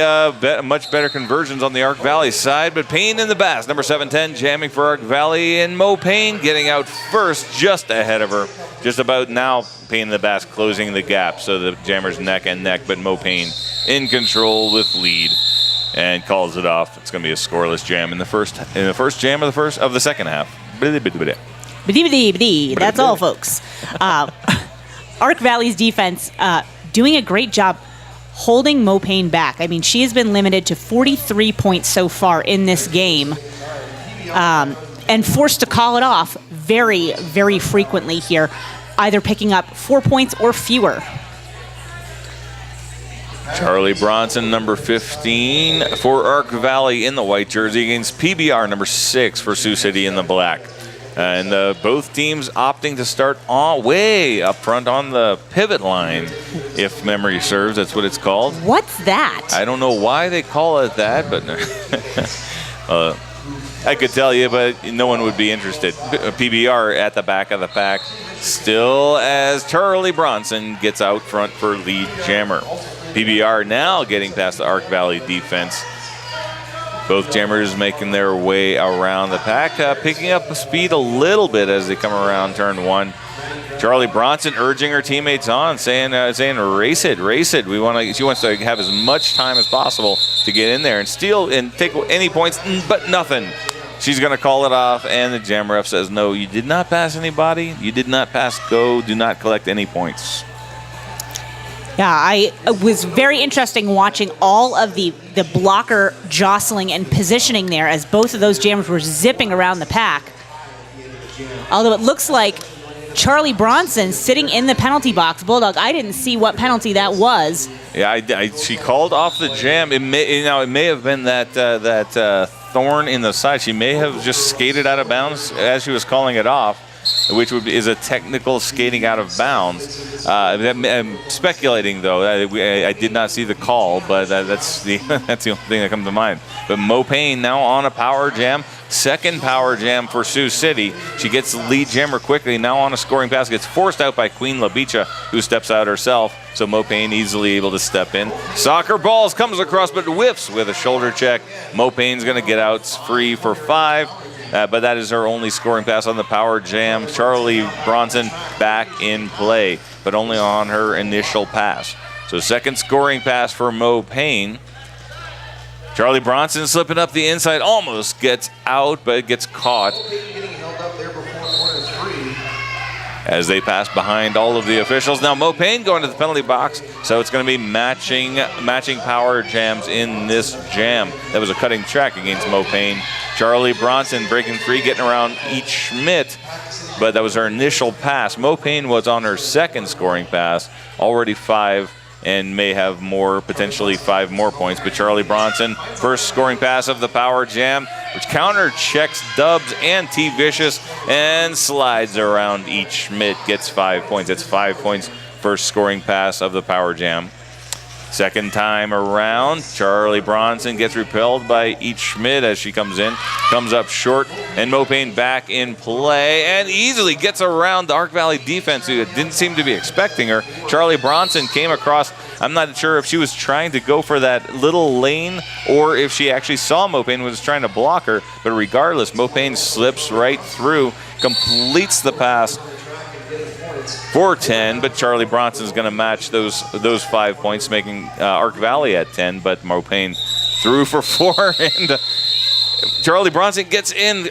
much better conversions on the Arc Valley side, but Payne in the Bass, number 710, jamming for Arc Valley, and Mo Payne getting out first, just ahead of her. Just about now, Payne in the Bass closing the gap, so the jammers neck and neck, but Mo Payne in control with lead and calls it off. It's going to be a scoreless jam in the first jam of the second half. That's all, folks. Arc Valley's defense doing a great job holding Mo Payne back. I mean, she has been limited to 43 points so far in this game and forced to call it off very, very frequently here, either picking up 4 points or fewer. Charlie Bronson, number 15 for Arc Valley in the white jersey against PBR, number 6 for Sioux City in the black. And both teams opting to start way up front on the pivot line, if memory serves. That's what it's called. What's that? I don't know why they call it that, but I could tell you, but no one would be interested. PBR at the back of the pack, still as Charlie Bronson gets out front for lead jammer. PBR now getting past the Arc Valley defense. Both jammers making their way around the pack, picking up speed a little bit as they come around turn 1. Charlie Bronson urging her teammates on, saying race it. She wants to have as much time as possible to get in there and steal and take any points, but nothing. She's going to call it off, and the jam ref says, no, you did not pass anybody. You did not pass go. Do not collect any points. Yeah, it was very interesting watching all of the blocker jostling and positioning there as both of those jammers were zipping around the pack. Although it looks like Charlie Bronson sitting in the penalty box. Bulldog, I didn't see what penalty that was. Yeah, she called off the jam. It may have been that thorn in the side. She may have just skated out of bounds as she was calling it off, which is a technical skating out of bounds. I'm speculating, though. I did not see the call, but that's the only thing that comes to mind. But Mo Payne now on a power jam. Second power jam for Sioux City. She gets the lead jammer quickly. Now on a scoring pass. Gets forced out by Queen LaBicha, who steps out herself. So Mo Payne easily able to step in. Soccer balls comes across, but whiffs with a shoulder check. Mo Payne's going to get out free for 5. But that is her only scoring pass on the power jam. Charlie Bronson back in play, but only on her initial pass. So second scoring pass for Mo Payne. Charlie Bronson slipping up the inside, almost gets out, but gets caught as they pass behind all of the officials. Now Mo Payne going to the penalty box, so it's going to be matching power jams in this jam. That was a cutting track against Mo Payne. Charlie Bronson breaking free, getting around each Schmidt, but that was her initial pass. Mo Payne was on her second scoring pass, already 5, and may have potentially 5 more points. But Charlie Bronson, first scoring pass of the power jam, which counter checks Dubs and T Vicious and slides around each Schmidt, gets 5 points. That's 5 points, first scoring pass of the power jam. Second time around, Charlie Bronson gets repelled by each Schmidt as she comes in, comes up short, and Mo Payne back in play and easily gets around the Arc Valley defense, who didn't seem to be expecting her. Charlie Bronson came across. I'm not sure if she was trying to go for that little lane or if she actually saw Mo Payne was trying to block her, but regardless, Mo Payne slips right through, completes the pass for 10, but Charlie Bronson's going to match those 5 points, making Arc Valley at 10, but Mo Payne threw for 4, and Charlie Bronson gets in.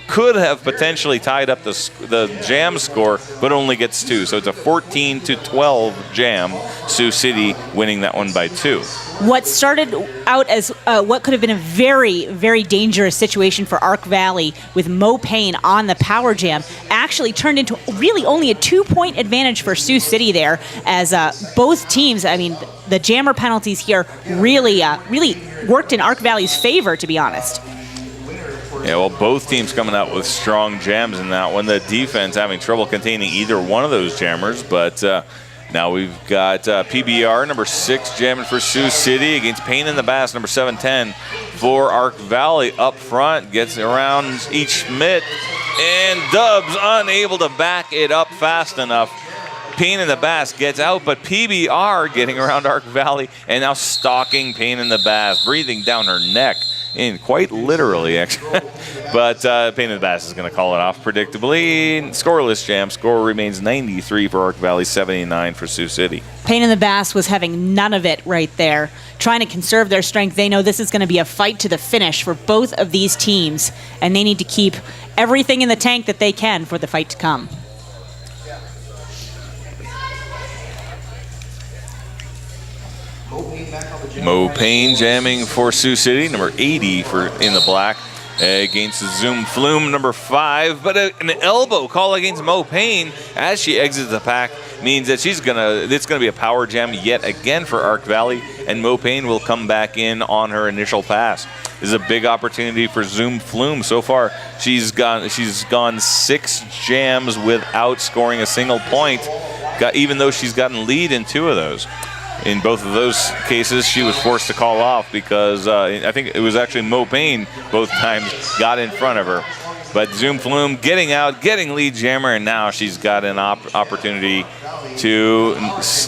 Could have potentially tied up the jam score, but only gets 2. So it's a 14-12 jam. Sioux City winning that one by 2. What started out as what could have been a very, very dangerous situation for Arc Valley with Mo Payne on the power jam actually turned into really only a 2-point advantage for Sioux City there, as both teams, I mean, the jammer penalties here really worked in Arc Valley's favor, to be honest. Yeah, well, both teams coming out with strong jams in that one. The defense having trouble containing either one of those jammers, but Now we've got PBR, number 6, jamming for Sioux City against Pain in the Bass, number 710 for Ark Valley. Up front, gets around each Schmidt, and Dubs unable to back it up fast enough. Pain in the Bass gets out, but PBR getting around Ark Valley and now stalking Pain in the Bass, breathing down her neck. In quite literally, actually. But Pain in the Bass is going to call it off predictably. Scoreless jam. Score remains 93 for Ark Valley, 79 for Sioux City. Pain in the Bass was having none of it right there. Trying to conserve their strength. They know this is going to be a fight to the finish for both of these teams, and they need to keep everything in the tank that they can for the fight to come. Mo Payne jamming for Sioux City, number 80 for in the black, against Zoom Flume, number 5. But an elbow call against Mo Payne as she exits the pack means that it's gonna be a power jam yet again for Ark Valley, and Mo Payne will come back in on her initial pass. This is a big opportunity for Zoom Flume. So far, she's gone 6 jams without scoring a single point, even though she's gotten lead in 2 of those. In both of those cases, she was forced to call off because I think it was actually Mo Payne both times got in front of her. But Zoom Flume getting out, getting lead jammer, and now she's got an opportunity to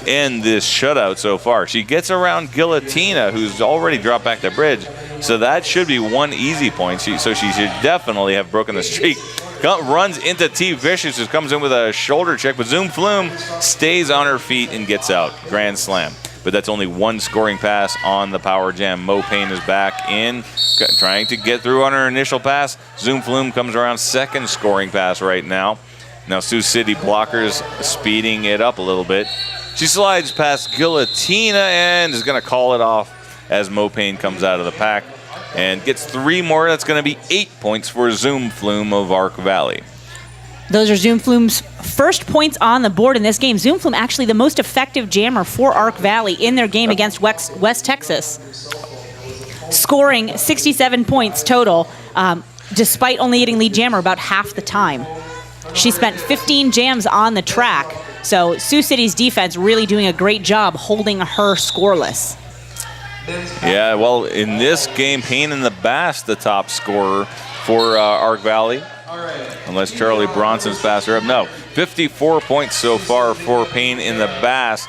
end this shutout so far. She gets around Guillotina, who's already dropped back the bridge, so that should be 1 easy point. So she should definitely have broken the streak. Runs into T Vicious, who comes in with a shoulder check, but Zoom Flume stays on her feet and gets out. Grand slam. But that's only 1 scoring pass on the power jam. Mo Payne is back in, trying to get through on her initial pass. Zoom Flume comes around, 2nd scoring pass right now. Now Sioux City blockers speeding it up a little bit. She slides past Guillotina and is going to call it off as Mo Payne comes out of the pack and gets 3 more. That's going to be 8 points for Zoom Flume of Ark Valley. Those are Zoom Flume's first points on the board in this game. Zoom Flume actually the most effective jammer for Ark Valley in their game against West Texas, scoring 67 points total, despite only hitting lead jammer about half the time. She spent 15 jams on the track, so Sioux City's defense really doing a great job holding her scoreless. Yeah, well, in this game, Pain in the Bass, the top scorer for Ark Valley. Unless Charlie Bronson's passed her up. No, 54 points so far for Pain in the Bass.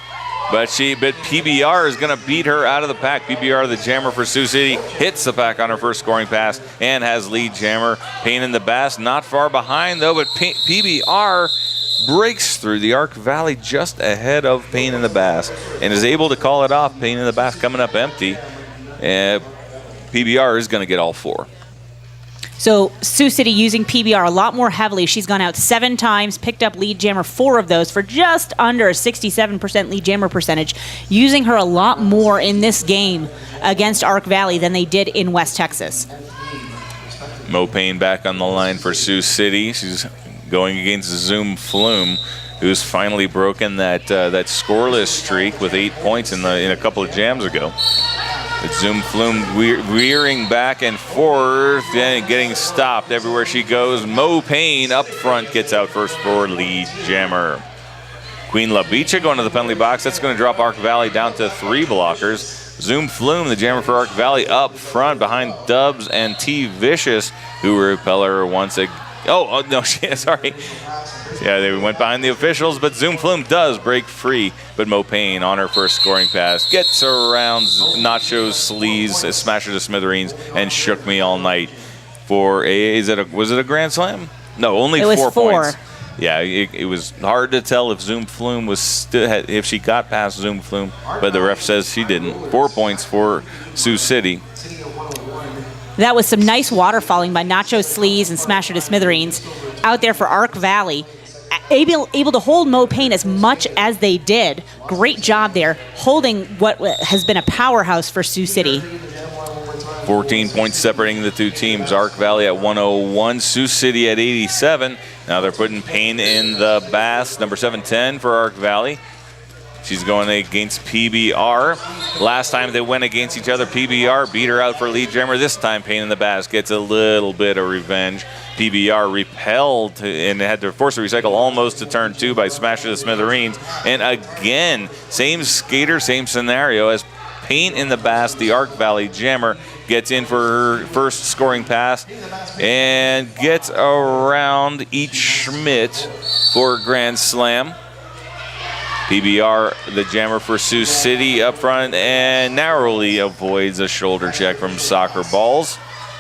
But PBR is going to beat her out of the pack. PBR, the jammer for Sioux City, hits the pack on her first scoring pass and has lead jammer. Pain in the Bass not far behind, though, but PBR breaks through the Ark Valley just ahead of Pain in the Bass and is able to call it off. Pain in the Bass coming up empty. PBR is going to get all 4. So Sioux City using PBR a lot more heavily. She's gone out 7 times, picked up lead jammer 4 of those for just under a 67% lead jammer percentage, using her a lot more in this game against Ark Valley than they did in West Texas. Mo Payne back on the line for Sioux City. She's going against Zoom Flume, who's finally broken that scoreless streak with 8 points in a couple of jams ago. It's Zoom Flume rearing back and forth and getting stopped everywhere she goes. Mo Payne up front gets out first for lead jammer. Queen La Bicha going to the penalty box. That's going to drop Ark Valley down to 3 blockers. Zoom Flume, the jammer for Ark Valley, up front behind Dubs and T Vicious, who repel her once again. Oh, no, sorry. Yeah, they went behind the officials, but Zoom Flume does break free. But Mo Payne on her first scoring pass gets around Nacho's sleeves, smashed her to smithereens, and shook me all night. For was it a grand slam? No, only 4 points. Yeah, it was hard to tell if Zoom Flume if she got past Zoom Flume, but the ref says she didn't. 4 points for Sioux City. That was some nice waterfalling by Nacho Sleaze and Smasher to Smithereens out there for Ark Valley. Able to hold Mo Payne as much as they did. Great job there, holding what has been a powerhouse for Sioux City. 14 points separating the 2 teams. Ark Valley at 101, Sioux City at 87. Now they're putting Payne in the Bass, number 710 for Ark Valley. She's going against PBR. Last time they went against each other, PBR beat her out for lead jammer. This time, Pain in the Bass gets a little bit of revenge. PBR repelled and had to force a recycle almost to turn 2 by smashing the smithereens. And again, same skater, same scenario as Pain in the Bass, the Arc Valley jammer, gets in for her first scoring pass and gets around each Schmidt for a grand slam. PBR, the jammer for Sioux City, up front and narrowly avoids a shoulder check from Soccer Balls,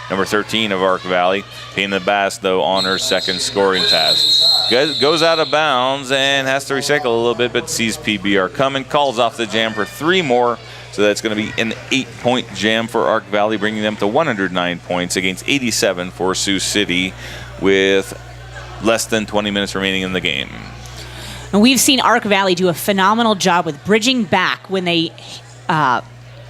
number 13 of Arc Valley. Pain in the Bass, though, on her second scoring pass. Goes out of bounds and has to recycle a little bit, but sees PBR coming, calls off the jam for 3 more. So that's going to be an 8-point jam for Arc Valley, bringing them to 109 points against 87 for Sioux City with less than 20 minutes remaining in the game. And we've seen Arc Valley do a phenomenal job with bridging back when they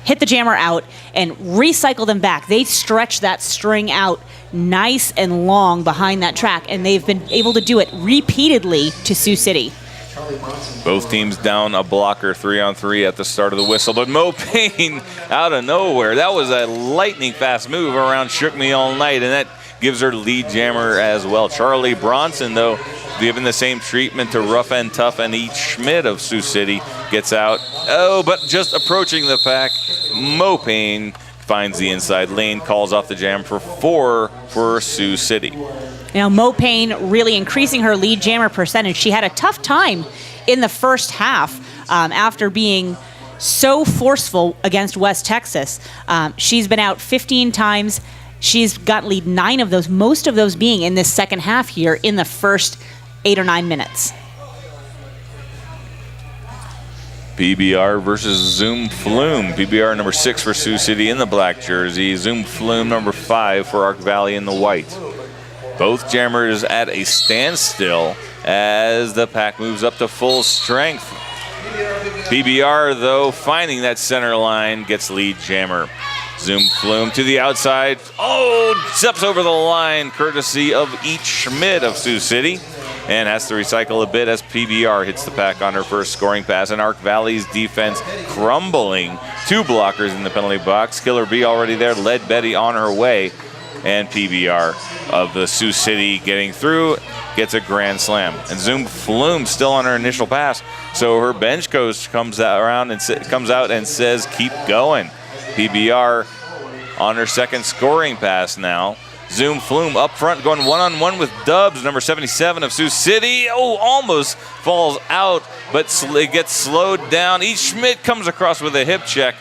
hit the jammer out and recycle them back. They stretch that string out nice and long behind that track, and they've been able to do it repeatedly to Sioux City. Both teams down a blocker 3-on-3 at the start of the whistle, but Mo Payne out of nowhere. That was a lightning fast move around Shook Me All Night, and that gives her lead jammer as well. Charlie Bronson, though, given the same treatment to Rough and Tough and E. Schmidt of Sioux City, gets out. Oh, but just approaching the pack, Mo Payne finds the inside lane, calls off the jam for 4 for Sioux City. Now, Mo Payne really increasing her lead jammer percentage. She had a tough time in the first half after being so forceful against West Texas. She's been out 15 times. She's got lead 9 of those, most of those being in this second half here in the first 8 or 9 minutes. PBR versus Zoom Flume. PBR number 6 for Sioux City in the black jersey. Zoom Flume number 5 for Arc Valley in the white. Both jammers at a standstill as the pack moves up to full strength. PBR, though, finding that center line, gets lead jammer. Zoom Flume to the outside. Oh, steps over the line, courtesy of E. Schmidt of Sioux City, and has to recycle a bit as PBR hits the pack on her first scoring pass. And Arc Valley's defense crumbling. 2 blockers in the penalty box. Killer B already there, led Betty on her way. And PBR of the Sioux City getting through, gets a grand slam. And Zoom Flume still on her initial pass. So her bench coach comes out and says, keep going. PBR on her second scoring pass now. Zoom Flume up front going one-on-one with Dubs, number 77 of Sioux City. Oh, almost falls out, but it gets slowed down. E. Schmidt comes across with a hip check,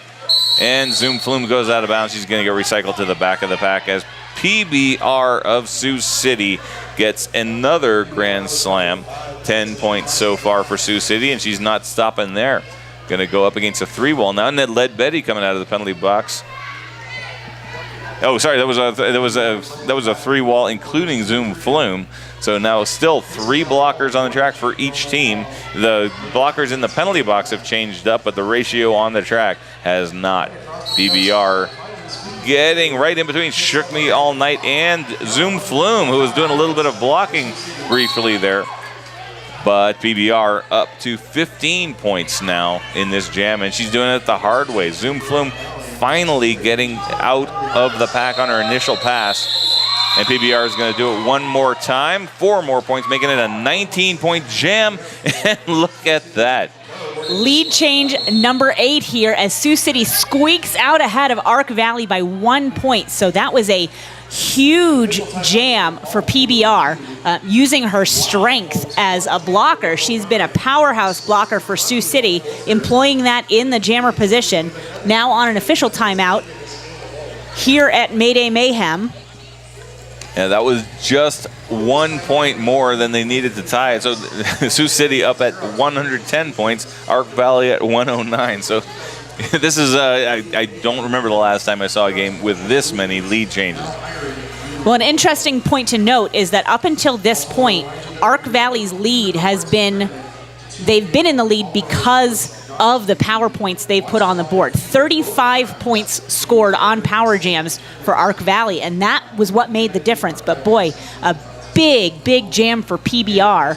and Zoom Flume goes out of bounds. She's going to get recycled to the back of the pack as PBR of Sioux City gets another grand slam. 10 points so far for Sioux City, and she's not stopping there. Going to go up against a 3-wall now, and then Led Betty coming out of the penalty box. Oh, sorry, that was a 3-wall, including Zoom Flume. So now still 3 blockers on the track for each team. The blockers in the penalty box have changed up, but the ratio on the track has not. PBR getting right in between Shook Me All Night and Zoom Flume, who was doing a little bit of blocking briefly there. But PBR up to 15 points now in this jam, and she's doing it the hard way. Zoom Flume finally getting out of the pack on her initial pass. And PBR is going to do it one more time. 4 more points, making it a 19-point jam. And look at that. Lead change number 8 here as Sioux City squeaks out ahead of Arc Valley by 1 point. So that was a huge jam for PBR, using her strength as a blocker. She's been a powerhouse blocker for Sioux City, employing that in the jammer position. Now on an official timeout here at Mayday Mayhem. Yeah, that was just 1 point more than they needed to tie it. So Sioux City up at 110 points, Arc Valley at 109. So this is, I don't remember the last time I saw a game with this many lead changes. Well, an interesting point to note is that up until this point, Arc Valley's lead has been, they've been in the lead because of the power points they've put on the board. 35 points scored on power jams for Arc Valley, and that was what made the difference. But boy, a big, big jam for PBR.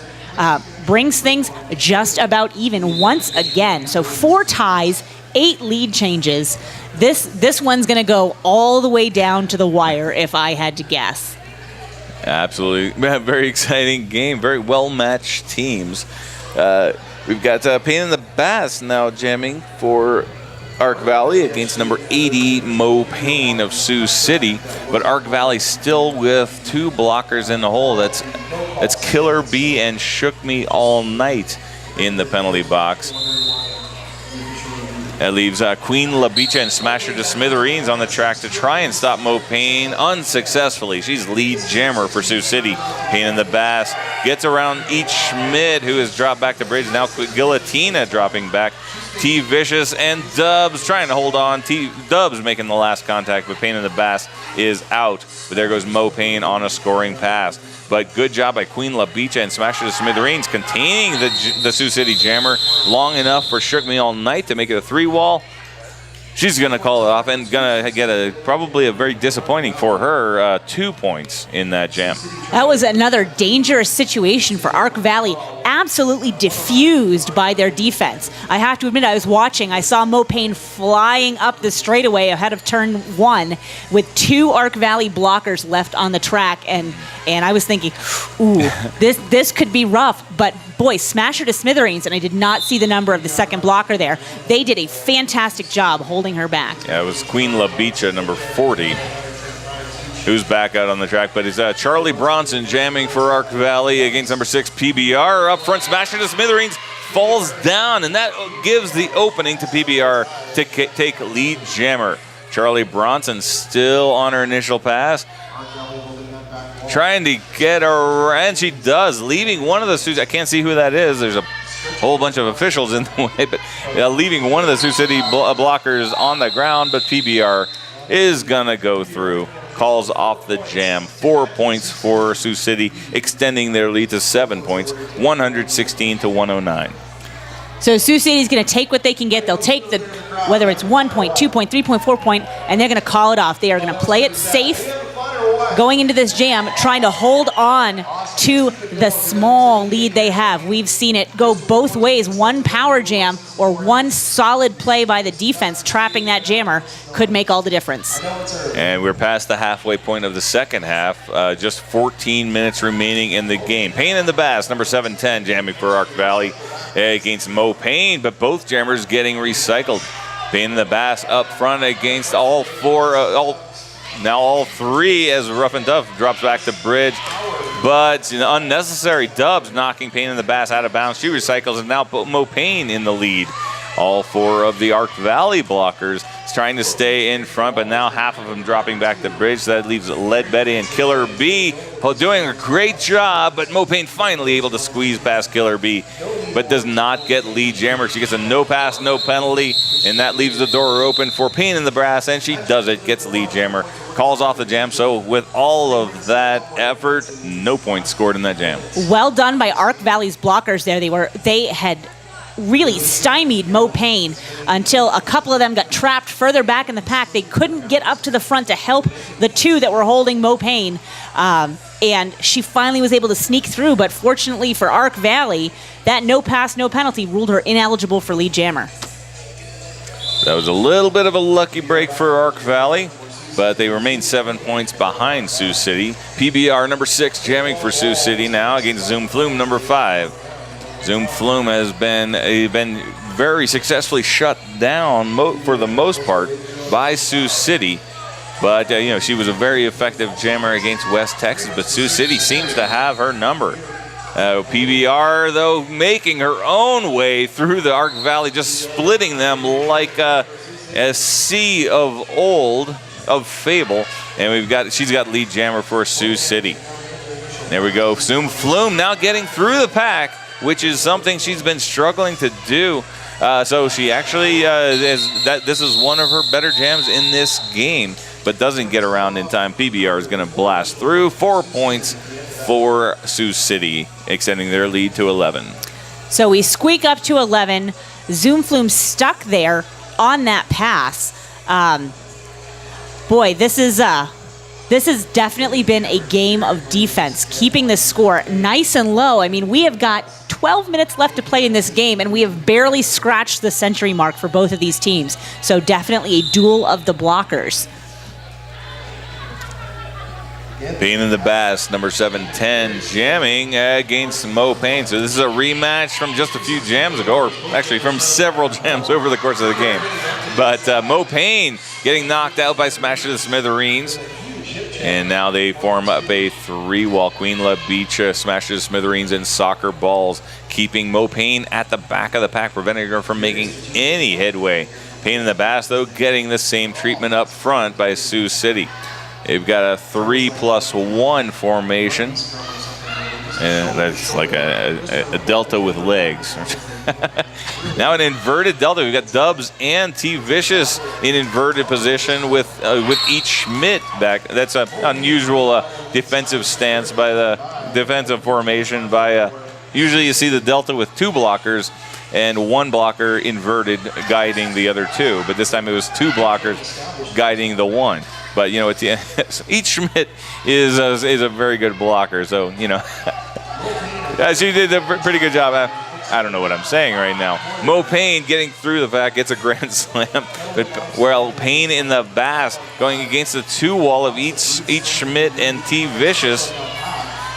brings things just about even once again. So 4 ties, 8 lead changes. This one's going to go all the way down to the wire if I had to guess. Absolutely. Very exciting game. Very well-matched teams. We've got Pain in the Bass now jamming for Ark Valley against number 80, Mo Payne of Sioux City. But Ark Valley still with 2 blockers in the hole. That's Killer B and Shook Me All Night in the penalty box. That leaves Queen LaBicha and Smasher to Smithereens on the track to try and stop Mo Payne unsuccessfully. She's lead jammer for Sioux City. Pain in the Bass gets around each Schmidt, who has dropped back to bridge. Now Guillotina dropping back. T Vicious and Dubs trying to hold on. Dubs making the last contact, but Pain in the Bass is out. But there goes Mo Payne on a scoring pass. But good job by Queen LaBicha and Smasher to Smithereens, containing the Sioux City Jammer long enough for Shook Me All Night to make it a 3-wall. She's going to call it off and going to get probably a very disappointing for her 2 points in that jam. That was another dangerous situation for Ark Valley, absolutely diffused by their defense. I have to admit, I was watching. I saw Mo Payne flying up the straightaway ahead of turn 1 with 2 Ark Valley blockers left on the track, and I was thinking, ooh, this could be rough. But boy, Smasher to Smithereens, and I did not see the number of the second blocker there. They did a fantastic job holding her back. Yeah, it was Queen LaBicha, number 40, who's back out on the track. But it's Charlie Bronson jamming for Ark Valley against number 6, PBR. Up front, Smasher to Smithereens falls down, and that gives the opening to PBR to take lead jammer. Charlie Bronson still on her initial pass, trying to get around. She does, leaving one of the Sioux. I can't see who that is. There's a whole bunch of officials in the way, but leaving one of the Sioux City blockers on the ground. But PBR is gonna go through, calls off the jam. 4 points for Sioux City, extending their lead to 7 points, 116 to 109. So Sioux City's going to take what they can get. They'll take whether it's 1 point, 2 point, 3 point, 4 point, and they're going to call it off. They are going to play it safe going into this jam, trying to hold on to the small lead they have. We've seen it go both ways. One power jam or one solid play by the defense trapping that jammer could make all the difference. And we're past the halfway point of the second half. Just 14 minutes remaining in the game. Pain in the Bass, number 710, jamming for Ark Valley against Mo Payne, but both jammers getting recycled. Pain in the Bass up front against all 3 as Rough and Tough drops back to bridge. But unnecessary Dubs knocking Pain in the Bass out of bounds. She recycles, and now Mo Payne in the lead. All 4 of the Ark Valley blockers trying to stay in front, but now half of them dropping back to bridge. So that leaves Lead Betty and Killer B doing a great job, but Mo Payne finally able to squeeze past Killer B, but does not get lead jammer. She gets a no pass, no penalty, and that leaves the door open for Pain in the Bass, and she does it, gets lead jammer, calls off the jam. So with all of that effort, no points scored in that jam. Well done by Ark Valley's blockers there. They had really stymied Mo Payne until a couple of them got trapped further back in the pack. They couldn't get up to the front to help the 2 that were holding Mo Payne, and she finally was able to sneak through. But fortunately for Ark Valley, that no pass, no penalty ruled her ineligible for lead jammer. That was a little bit of a lucky break for Ark Valley, but they remain 7 points behind Sioux City. PBR number 6 jamming for Sioux City now against Zoom Flume number 5. Zoom Flume has been very successfully shut down for the most part by Sioux City. But, she was a very effective jammer against West Texas, but Sioux City seems to have her number. PBR, though, making her own way through the Ark Valley, just splitting them like a sea of fable. And she's got lead jammer for Sioux City. There we go. Zoom Flume now getting through the pack, which is something she's been struggling to do. So she actually this is one of her better jams in this game, but doesn't get around in time. PBR is going to blast through. 4 points for Sioux City, extending their lead to 11. So we squeak up to 11. Zoom Flume stuck there on that pass. Boy, this has definitely been a game of defense, keeping the score nice and low. I mean, we have got 12 minutes left to play in this game, and we have barely scratched the century mark for both of these teams. So definitely a duel of the blockers. Payne in the Bass, number 710, jamming against Mo Payne. So this is a rematch from just a few jams ago, or actually from several jams over the course of the game. But Mo Payne getting knocked out by Smash to the Smithereens. And now they form up a 3-wall. Queen La Beach, Smash to the Smithereens, and Soccer Balls, keeping Mo Payne at the back of the pack, preventing her from making any headway. Payne in the Bass, though, getting the same treatment up front by Sioux City. They've got a 3+1 formation, and that's like a delta with legs. Now an inverted delta. We've got Dubs and T Vicious in inverted position with each Schmidt back. That's an unusual defensive stance by the defensive formation by. Usually you see the delta with 2 blockers and 1 blocker inverted guiding the other 2, but this time it was 2 blockers guiding the 1. But, you know, each Schmidt is a very good blocker. So, you know, she did a pretty good job. I don't know what I'm saying right now. Mo Payne getting through the back, gets a grand slam. But, well, Payne in the Bass going against the 2-wall of each Schmidt and T Vicious.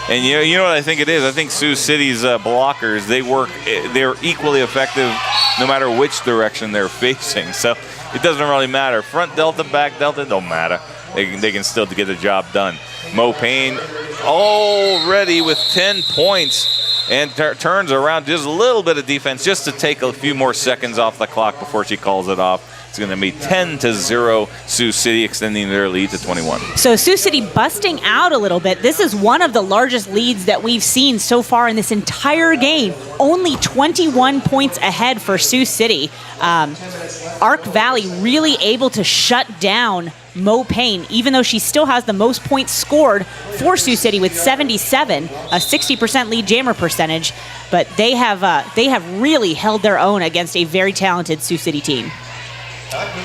And you know what I think it is? I think Sioux City's blockers, they're equally effective no matter which direction they're facing. So it doesn't really matter. Front delta, back delta, don't matter. They can still get the job done. Mo Payne already with 10 points and turns around just a little bit of defense just to take a few more seconds off the clock before she calls it off. It's going to be 10-0, Sioux City extending their lead to 21. So Sioux City busting out a little bit. This is one of the largest leads that we've seen so far in this entire game. Only 21 points ahead for Sioux City. Ark Valley really able to shut down Mo Payne, even though she still has the most points scored for Sioux City with 77, a 60% lead jammer percentage. But they have really held their own against a very talented Sioux City team.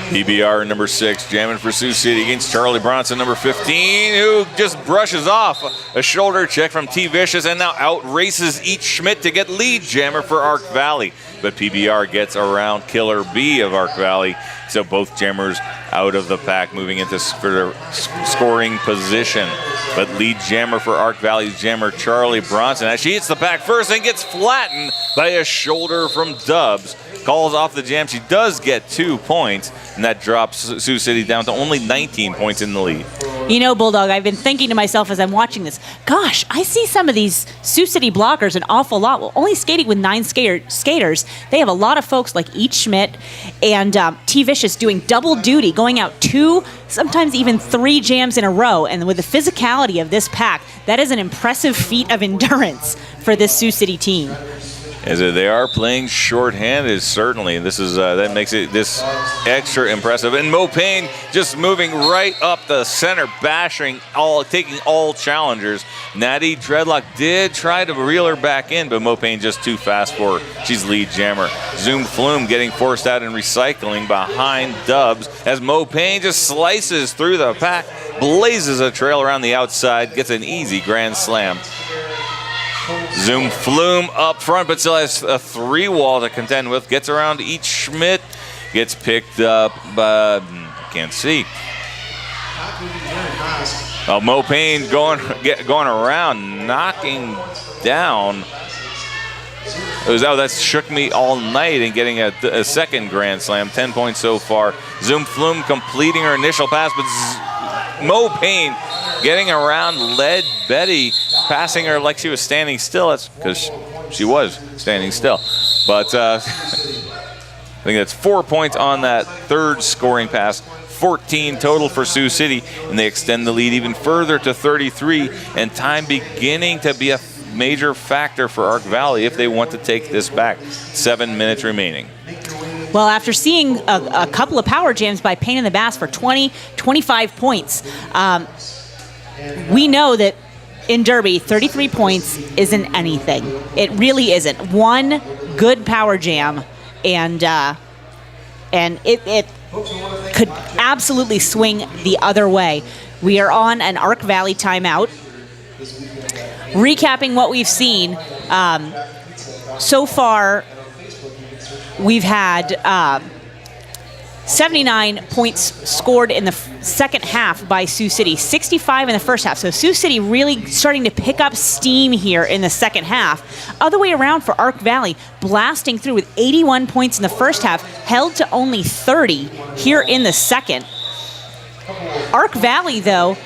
PBR number 6 jamming for Sioux City against Charlie Bronson, number 15, who just brushes off a shoulder check from T Vicious and now out races each Schmidt to get lead jammer for Ark Valley. But PBR gets around Killer B of Ark Valley, so both jammers out of the pack, moving into scoring position. But lead jammer for Ark Valley's jammer Charlie Bronson, as she hits the pack first and gets flattened by a shoulder from Dubs. Calls off the jam. She does get 2 points, and that drops Sioux City down to only 19 points in the lead. You know, Bulldog, I've been thinking to myself as I'm watching this, gosh, I see some of these Sioux City blockers an awful lot. Well, only skating with 9 skaters. They have a lot of folks like Each Schmidt and T Vicious doing double duty, going out 2, sometimes even 3 jams in a row. And with the physicality of this pack, that is an impressive feat of endurance for this Sioux City team. As they are playing shorthanded, certainly. This is that makes it this extra impressive. And Mo Payne just moving right up the center, taking all challengers. Natty Dreadlock did try to reel her back in, but Mo Payne just too fast for her. She's lead jammer. Zoom Flume getting forced out and recycling behind Dubs as Mo Payne just slices through the pack, blazes a trail around the outside, gets an easy grand slam. Zoom Flume up front, but still has a 3-wall to contend with. Gets around each Schmidt, gets picked up, but can't see. Oh, Mo Payne going around, knocking down. That shook me all night and getting a second grand slam. 10 points so far. Zoom Flume completing her initial pass, but Mo Payne getting around led Betty, passing her like she was standing still. That's because she was standing still. But I think that's 4 points on that third scoring pass. 14 total for Sioux City, and they extend the lead even further to 33, and time beginning to be a major factor for Ark Valley if they want to take this back. 7 minutes remaining. Well, after seeing a couple of power jams by Payne in the Bass for 20, 25 points, we know that in Derby, 33 points isn't anything. It really isn't. One good power jam, and it could absolutely swing the other way. We are on an Ark Valley timeout. Recapping what we've seen, so far, we've had 79 points scored in the second half by Sioux City, 65 in the first half. So Sioux City really starting to pick up steam here in the second half. Other way around for Ark Valley, blasting through with 81 points in the first half, held to only 30 here in the second. Ark Valley, though,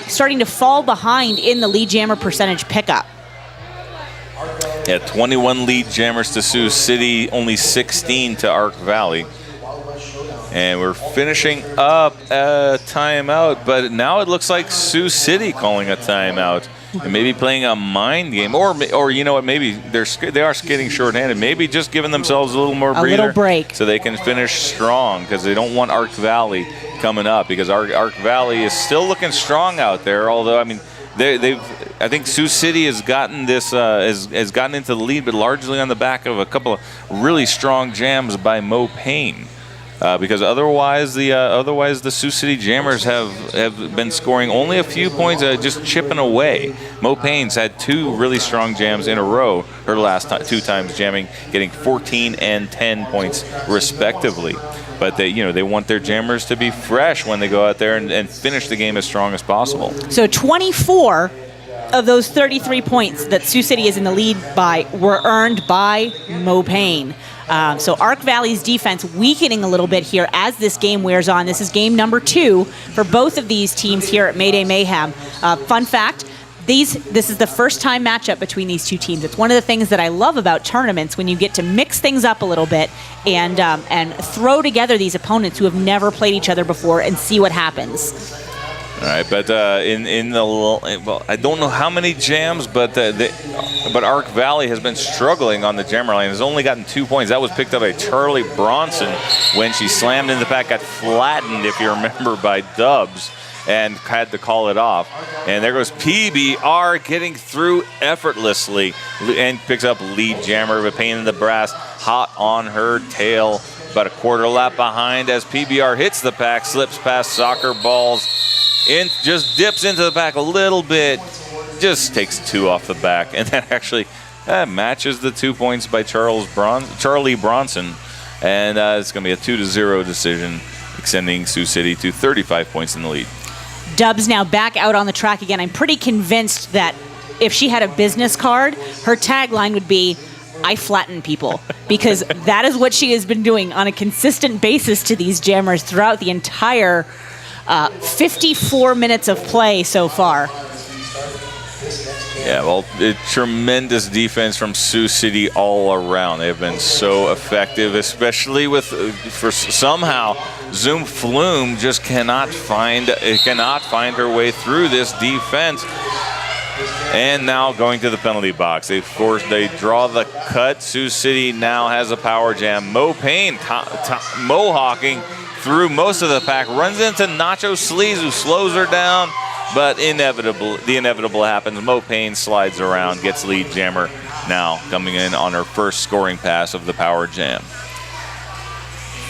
starting to fall behind in the lead jammer percentage pickup. Yeah, 21 lead jammers to Sioux City, only 16 to Ark Valley. And we're finishing up a timeout, but now it looks like Sioux City calling a timeout and maybe playing a mind game, or you know what? Maybe they are getting shorthanded. Maybe just giving themselves a little more breather, little break, so they can finish strong, because they don't want Ark Valley coming up, because Ark Valley is still looking strong out there. Although I mean, I think Sioux City has gotten this has gotten into the lead, but largely on the back of a couple of really strong jams by Mo Payne. Because otherwise the Sioux City Jammers have been scoring only a few points, just chipping away. Mo Payne's had 2 really strong jams in a row, her last 2 times jamming, getting 14 and 10 points respectively. But they want their jammers to be fresh when they go out there and finish the game as strong as possible. So 24 of those 33 points that Sioux City is in the lead by were earned by Mo Payne. So Ark Valley's defense weakening a little bit here as this game wears on. This is game number 2 for both of these teams here at Mayday Mayhem. Fun fact, this is the first time matchup between these two teams. It's one of the things that I love about tournaments, when you get to mix things up a little bit and throw together these opponents who have never played each other before and see what happens. All right, but I don't know how many jams, but Ark Valley has been struggling on the jammer line. Has only gotten 2 points. That was picked up by Charlie Bronson when she slammed in the pack, got flattened, if you remember, by Dubs, and had to call it off. And there goes PBR getting through effortlessly and picks up lead jammer, but Pain in the Brass hot on her tail. About a quarter lap behind as PBR hits the pack, slips past Soccer Balls, just dips into the back a little bit, just takes 2 off the back, and then actually matches the 2 points by Charlie Bronson, and it's going to be a 2-0 decision, extending Sioux City to 35 points in the lead. Dubs now back out on the track again. I'm pretty convinced that if she had a business card, her tagline would be, "I flatten people," because that is what she has been doing on a consistent basis to these jammers throughout the entire 54 minutes of play so far. Yeah, well, tremendous defense from Sioux City all around. They've been so effective, especially for somehow Zoom Flume just cannot find her way through this defense. And now going to the penalty box. They draw the cut. Sioux City now has a power jam. Mo Payne mohawking through most of the pack, runs into Nacho Sleaze, who slows her down, but the inevitable happens. Mo Payne slides around, gets lead jammer now coming in on her first scoring pass of the power jam.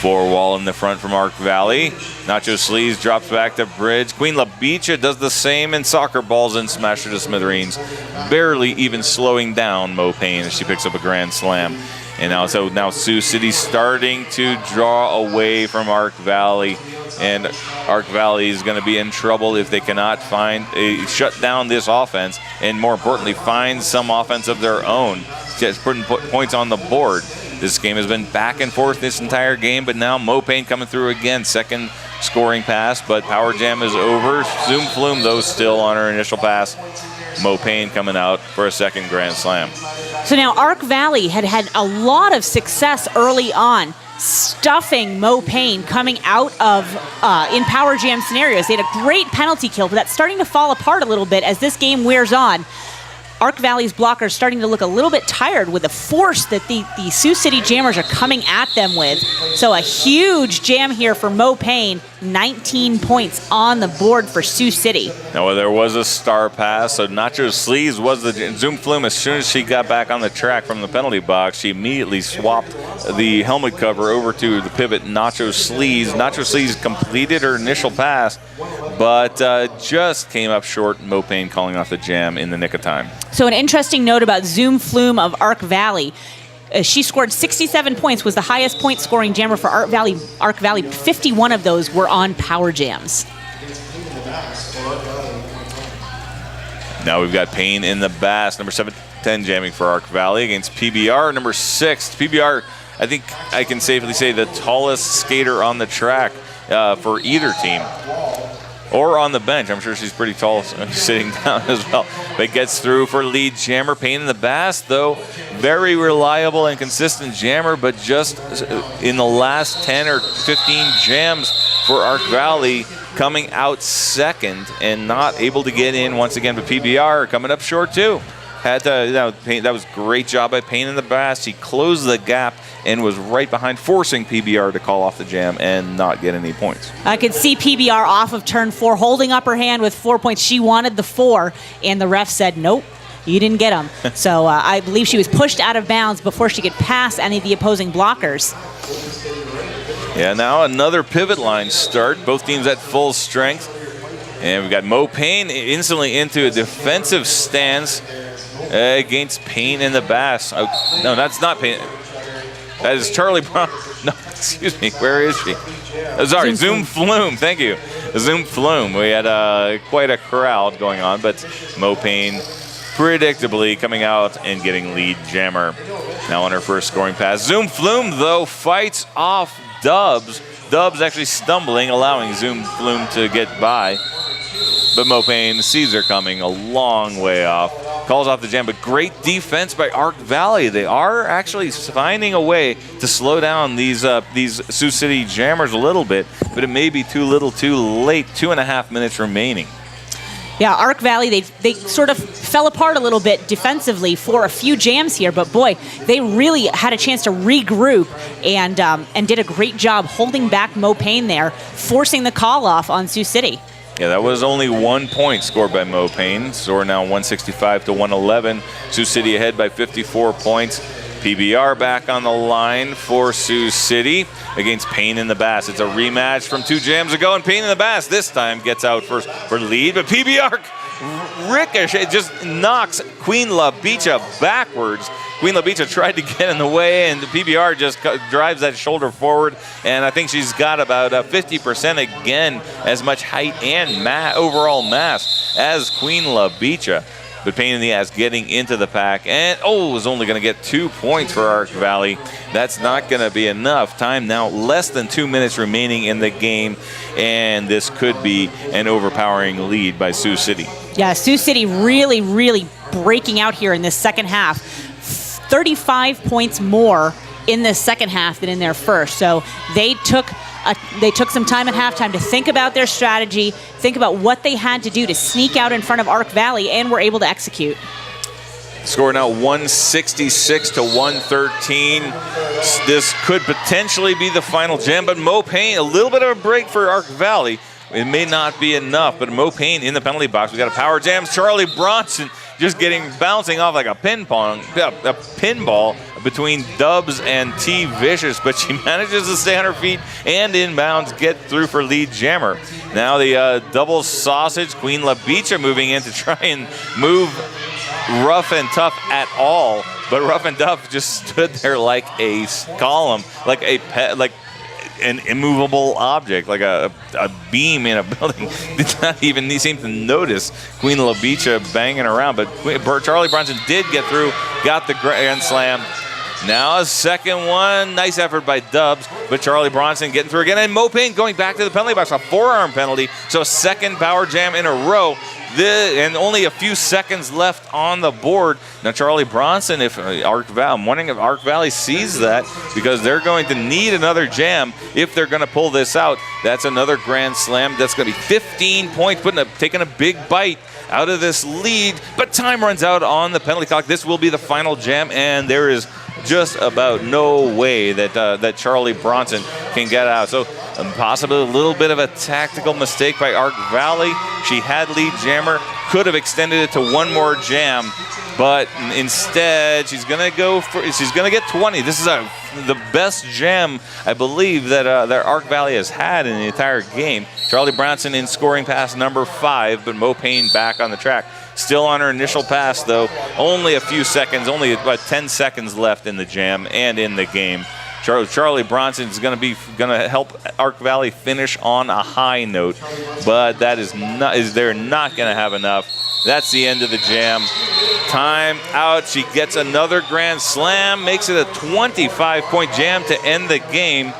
4 wall in the front from Ark Valley. Nacho Sleaze drops back to bridge. Queen LaBicha does the same, and Soccer Balls and smash her to smithereens, barely even slowing down Mo Payne as she picks up a grand slam. And now Sioux City starting to draw away from Ark Valley, and Ark Valley is going to be in trouble if they cannot shut down this offense, and more importantly, find some offense of their own, just putting points on the board. This game has been back and forth this entire game, but now Mo Payne coming through again, second scoring pass, but power jam is over. Zoom Flume, though, still on her initial pass. Mo Payne coming out for a second grand slam. So now Ark Valley had a lot of success early on, stuffing Mo Payne coming out of in power jam scenarios. They had a great penalty kill, but that's starting to fall apart a little bit as this game wears on. Ark Valley's blockers starting to look a little bit tired with the force that the Sioux City Jammers are coming at them with. So a huge jam here for Mo Payne, 19 points on the board for Sioux City. Now there was a star pass, so Nacho Sleaze was the Zoom Flume. As soon as she got back on the track from the penalty box, she immediately swapped the helmet cover over to the pivot Nacho Sleaze. Nacho Sleaze completed her initial pass, but just came up short. Mo Payne calling off the jam in the nick of time. So an interesting note about Zoom Flume of Ark Valley. She scored 67 points, was the highest point scoring jammer for Ark Valley. 51 of those were on power jams. Now we've got Payne in the Bass, number 710 jamming for Ark Valley against PBR, number 6. PBR, I think I can safely say the tallest skater on the track for either team. Or on the bench. I'm sure she's pretty tall sitting down as well. But gets through for lead jammer. Payne in the Bass, though, very reliable and consistent jammer, but just in the last 10 or 15 jams for Ark Valley, coming out second and not able to get in once again. But PBR coming up short, too. Had to, that was a great job by Payne in the Bass. He closed the gap and was right behind, forcing PBR to call off the jam and not get any points. I could see PBR off of turn 4, holding up her hand with 4 points. She wanted the 4, and the ref said, nope, you didn't get them. So I believe she was pushed out of bounds before she could pass any of the opposing blockers. Yeah, now another pivot line start. Both teams at full strength. And we've got Mo Payne instantly into a defensive stance against Payne in the Bass. Oh, no, that's not Payne. That is Charlie Brown. No, excuse me. Where is she? Sorry, Zoom Flume. Thank you. Zoom Flume. We had quite a crowd going on, but Mo Payne predictably coming out and getting lead jammer. Now on her first scoring pass. Zoom Flume, though, fights off Dubs. Dubs actually stumbling, allowing Zoom Flume to get by. But Mo Payne sees her coming a long way off. Calls off the jam, but great defense by Ark Valley. They are actually finding a way to slow down these Sioux City jammers a little bit, but it may be too little too late. 2.5 minutes remaining. Yeah, Ark Valley, they sort of fell apart a little bit defensively for a few jams here, but boy, they really had a chance to regroup and did a great job holding back Mo Payne there, forcing the call off on Sioux City. Yeah, that was only 1 point scored by Mo Payne. So we're now 165 to 111. Sioux City ahead by 54 points. PBR back on the line for Sioux City against Payne in the Bass. It's a rematch from 2 jams ago, and Payne in the Bass this time gets out first for lead, but PBR ricochet just knocks Queen La Bicha backwards. Queen La Bicha tried to get in the way, and the PBR just drives that shoulder forward, and I think she's got about 50% again, as much height and overall mass as Queen La Bicha. But Payne in the Ass getting into the pack, and is only going to get 2 points for Ark Valley. That's not going to be enough. Time now less than 2 minutes remaining in the game, and this could be an overpowering lead by Sioux City. Yeah, Sioux City really, really breaking out here in this second half. 35 points more in the second half than in their first. So they took some time at halftime to think about their strategy, think about what they had to do to sneak out in front of Ark Valley, and were able to execute. Score now 166 to 113. This could potentially be the final jam, but Mo Payne, a little bit of a break for Ark Valley. It may not be enough, but Mo Payne in the penalty box. We got a power jam. Charlie Bronson just bouncing off like a pinball between Dubs and T Vicious, but she manages to stay on her feet and inbounds, get through for lead jammer. Now the double sausage, Queen La Bicha moving in to try and move Rough and Tough at all, but Rough and Tough just stood there like a column, like an immovable object, like a beam in a building. Did not even seem to notice Queen La Bicha banging around, but Charlie Bronson did get through, got the grand slam. Now a second one. Nice effort by Dubs, but Charlie Bronson getting through again, and Mo Payne going back to the penalty box, a forearm penalty, so a second power jam in a row. And only a few seconds left on the board. Now Charlie Bronson, I'm wondering if Ark Valley sees that, because they're going to need another jam if they're going to pull this out. That's another grand slam. That's going to be 15 points, taking a big bite out of this lead. But time runs out on the penalty clock. This will be the final jam, and there is just about no way that Charlie Bronson can get out. So Possibly a little bit of a tactical mistake by Arc Valley. She had lead jammer, could have extended it to one more jam, but instead she's gonna get 20. This is the best jam I believe that Arc Valley has had in the entire game. Charlie Bronson in scoring pass number 5, but Mo Payne back on the track. Still on her initial pass though, only a few seconds, only about 10 seconds left in the jam and in the game. Charlie Bronson is going to help Arc Valley finish on a high note, but they're not going to have enough. That's the end of the jam. Time out. She gets another grand slam, makes it a 25-point jam to end the game,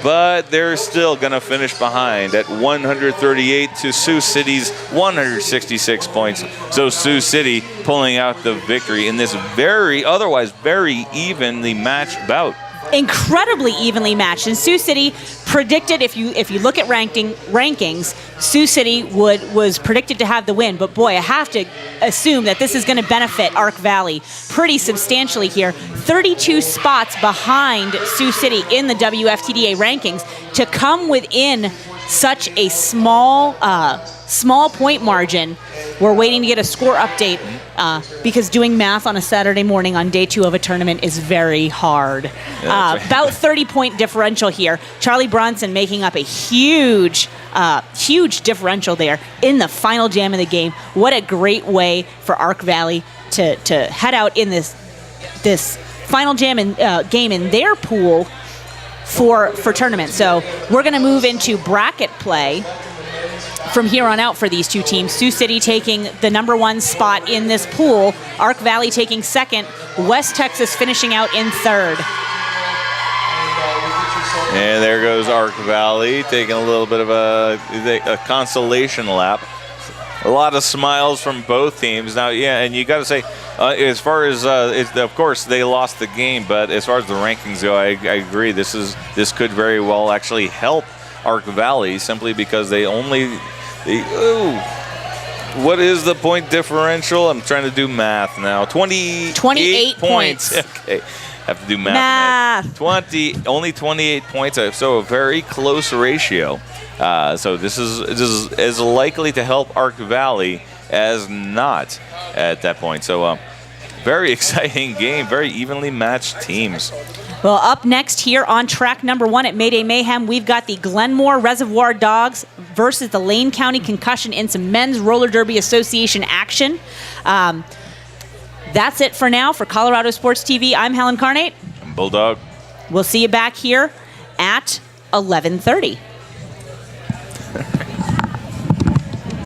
but they're still going to finish behind at 138 to Sioux City's 166 points. So Sioux City pulling out the victory in this otherwise very evenly matched bout. Incredibly evenly matched. And Sioux City predicted, if you look at rankings, Sioux City was predicted to have the win. But boy, I have to assume that this is going to benefit Arc Valley pretty substantially here. 32 spots behind Sioux City in the WFTDA rankings to come within such a small point margin. We're waiting to get a score update because doing math on a Saturday morning on day 2 of a tournament is very hard. Right. About 30-point differential here. Charlie Bronson making up a huge differential there in the final jam of the game. What a great way for Arc Valley to head out in this final jam game in their pool for tournament. So we're going to move into bracket play from here on out for these two teams. Sioux City taking the number 1 spot in this pool. Arc Valley taking 2nd. West Texas finishing out in 3rd. And there goes Arc Valley taking a little bit of a consolation lap. A lot of smiles from both teams. Now, yeah, and you got to say, as far as, of course, they lost the game, but as far as the rankings go, I agree. This could very well actually help Arc Valley simply because what is the point differential? I'm trying to do math now. 28 points. Okay, have to do math. Only 28 points. So a very close ratio. So this is as likely to help Arc Valley as not at that point. So very exciting game. Very evenly matched teams. Well, up next here on track number 1 at Mayday Mayhem, we've got the Glenmore Reservoir Dogs versus the Lane County Concussion in some men's roller derby association action. That's it for now. For Colorado Sports TV, I'm Helen Carnate. I'm Bulldog. We'll see you back here at 11:30.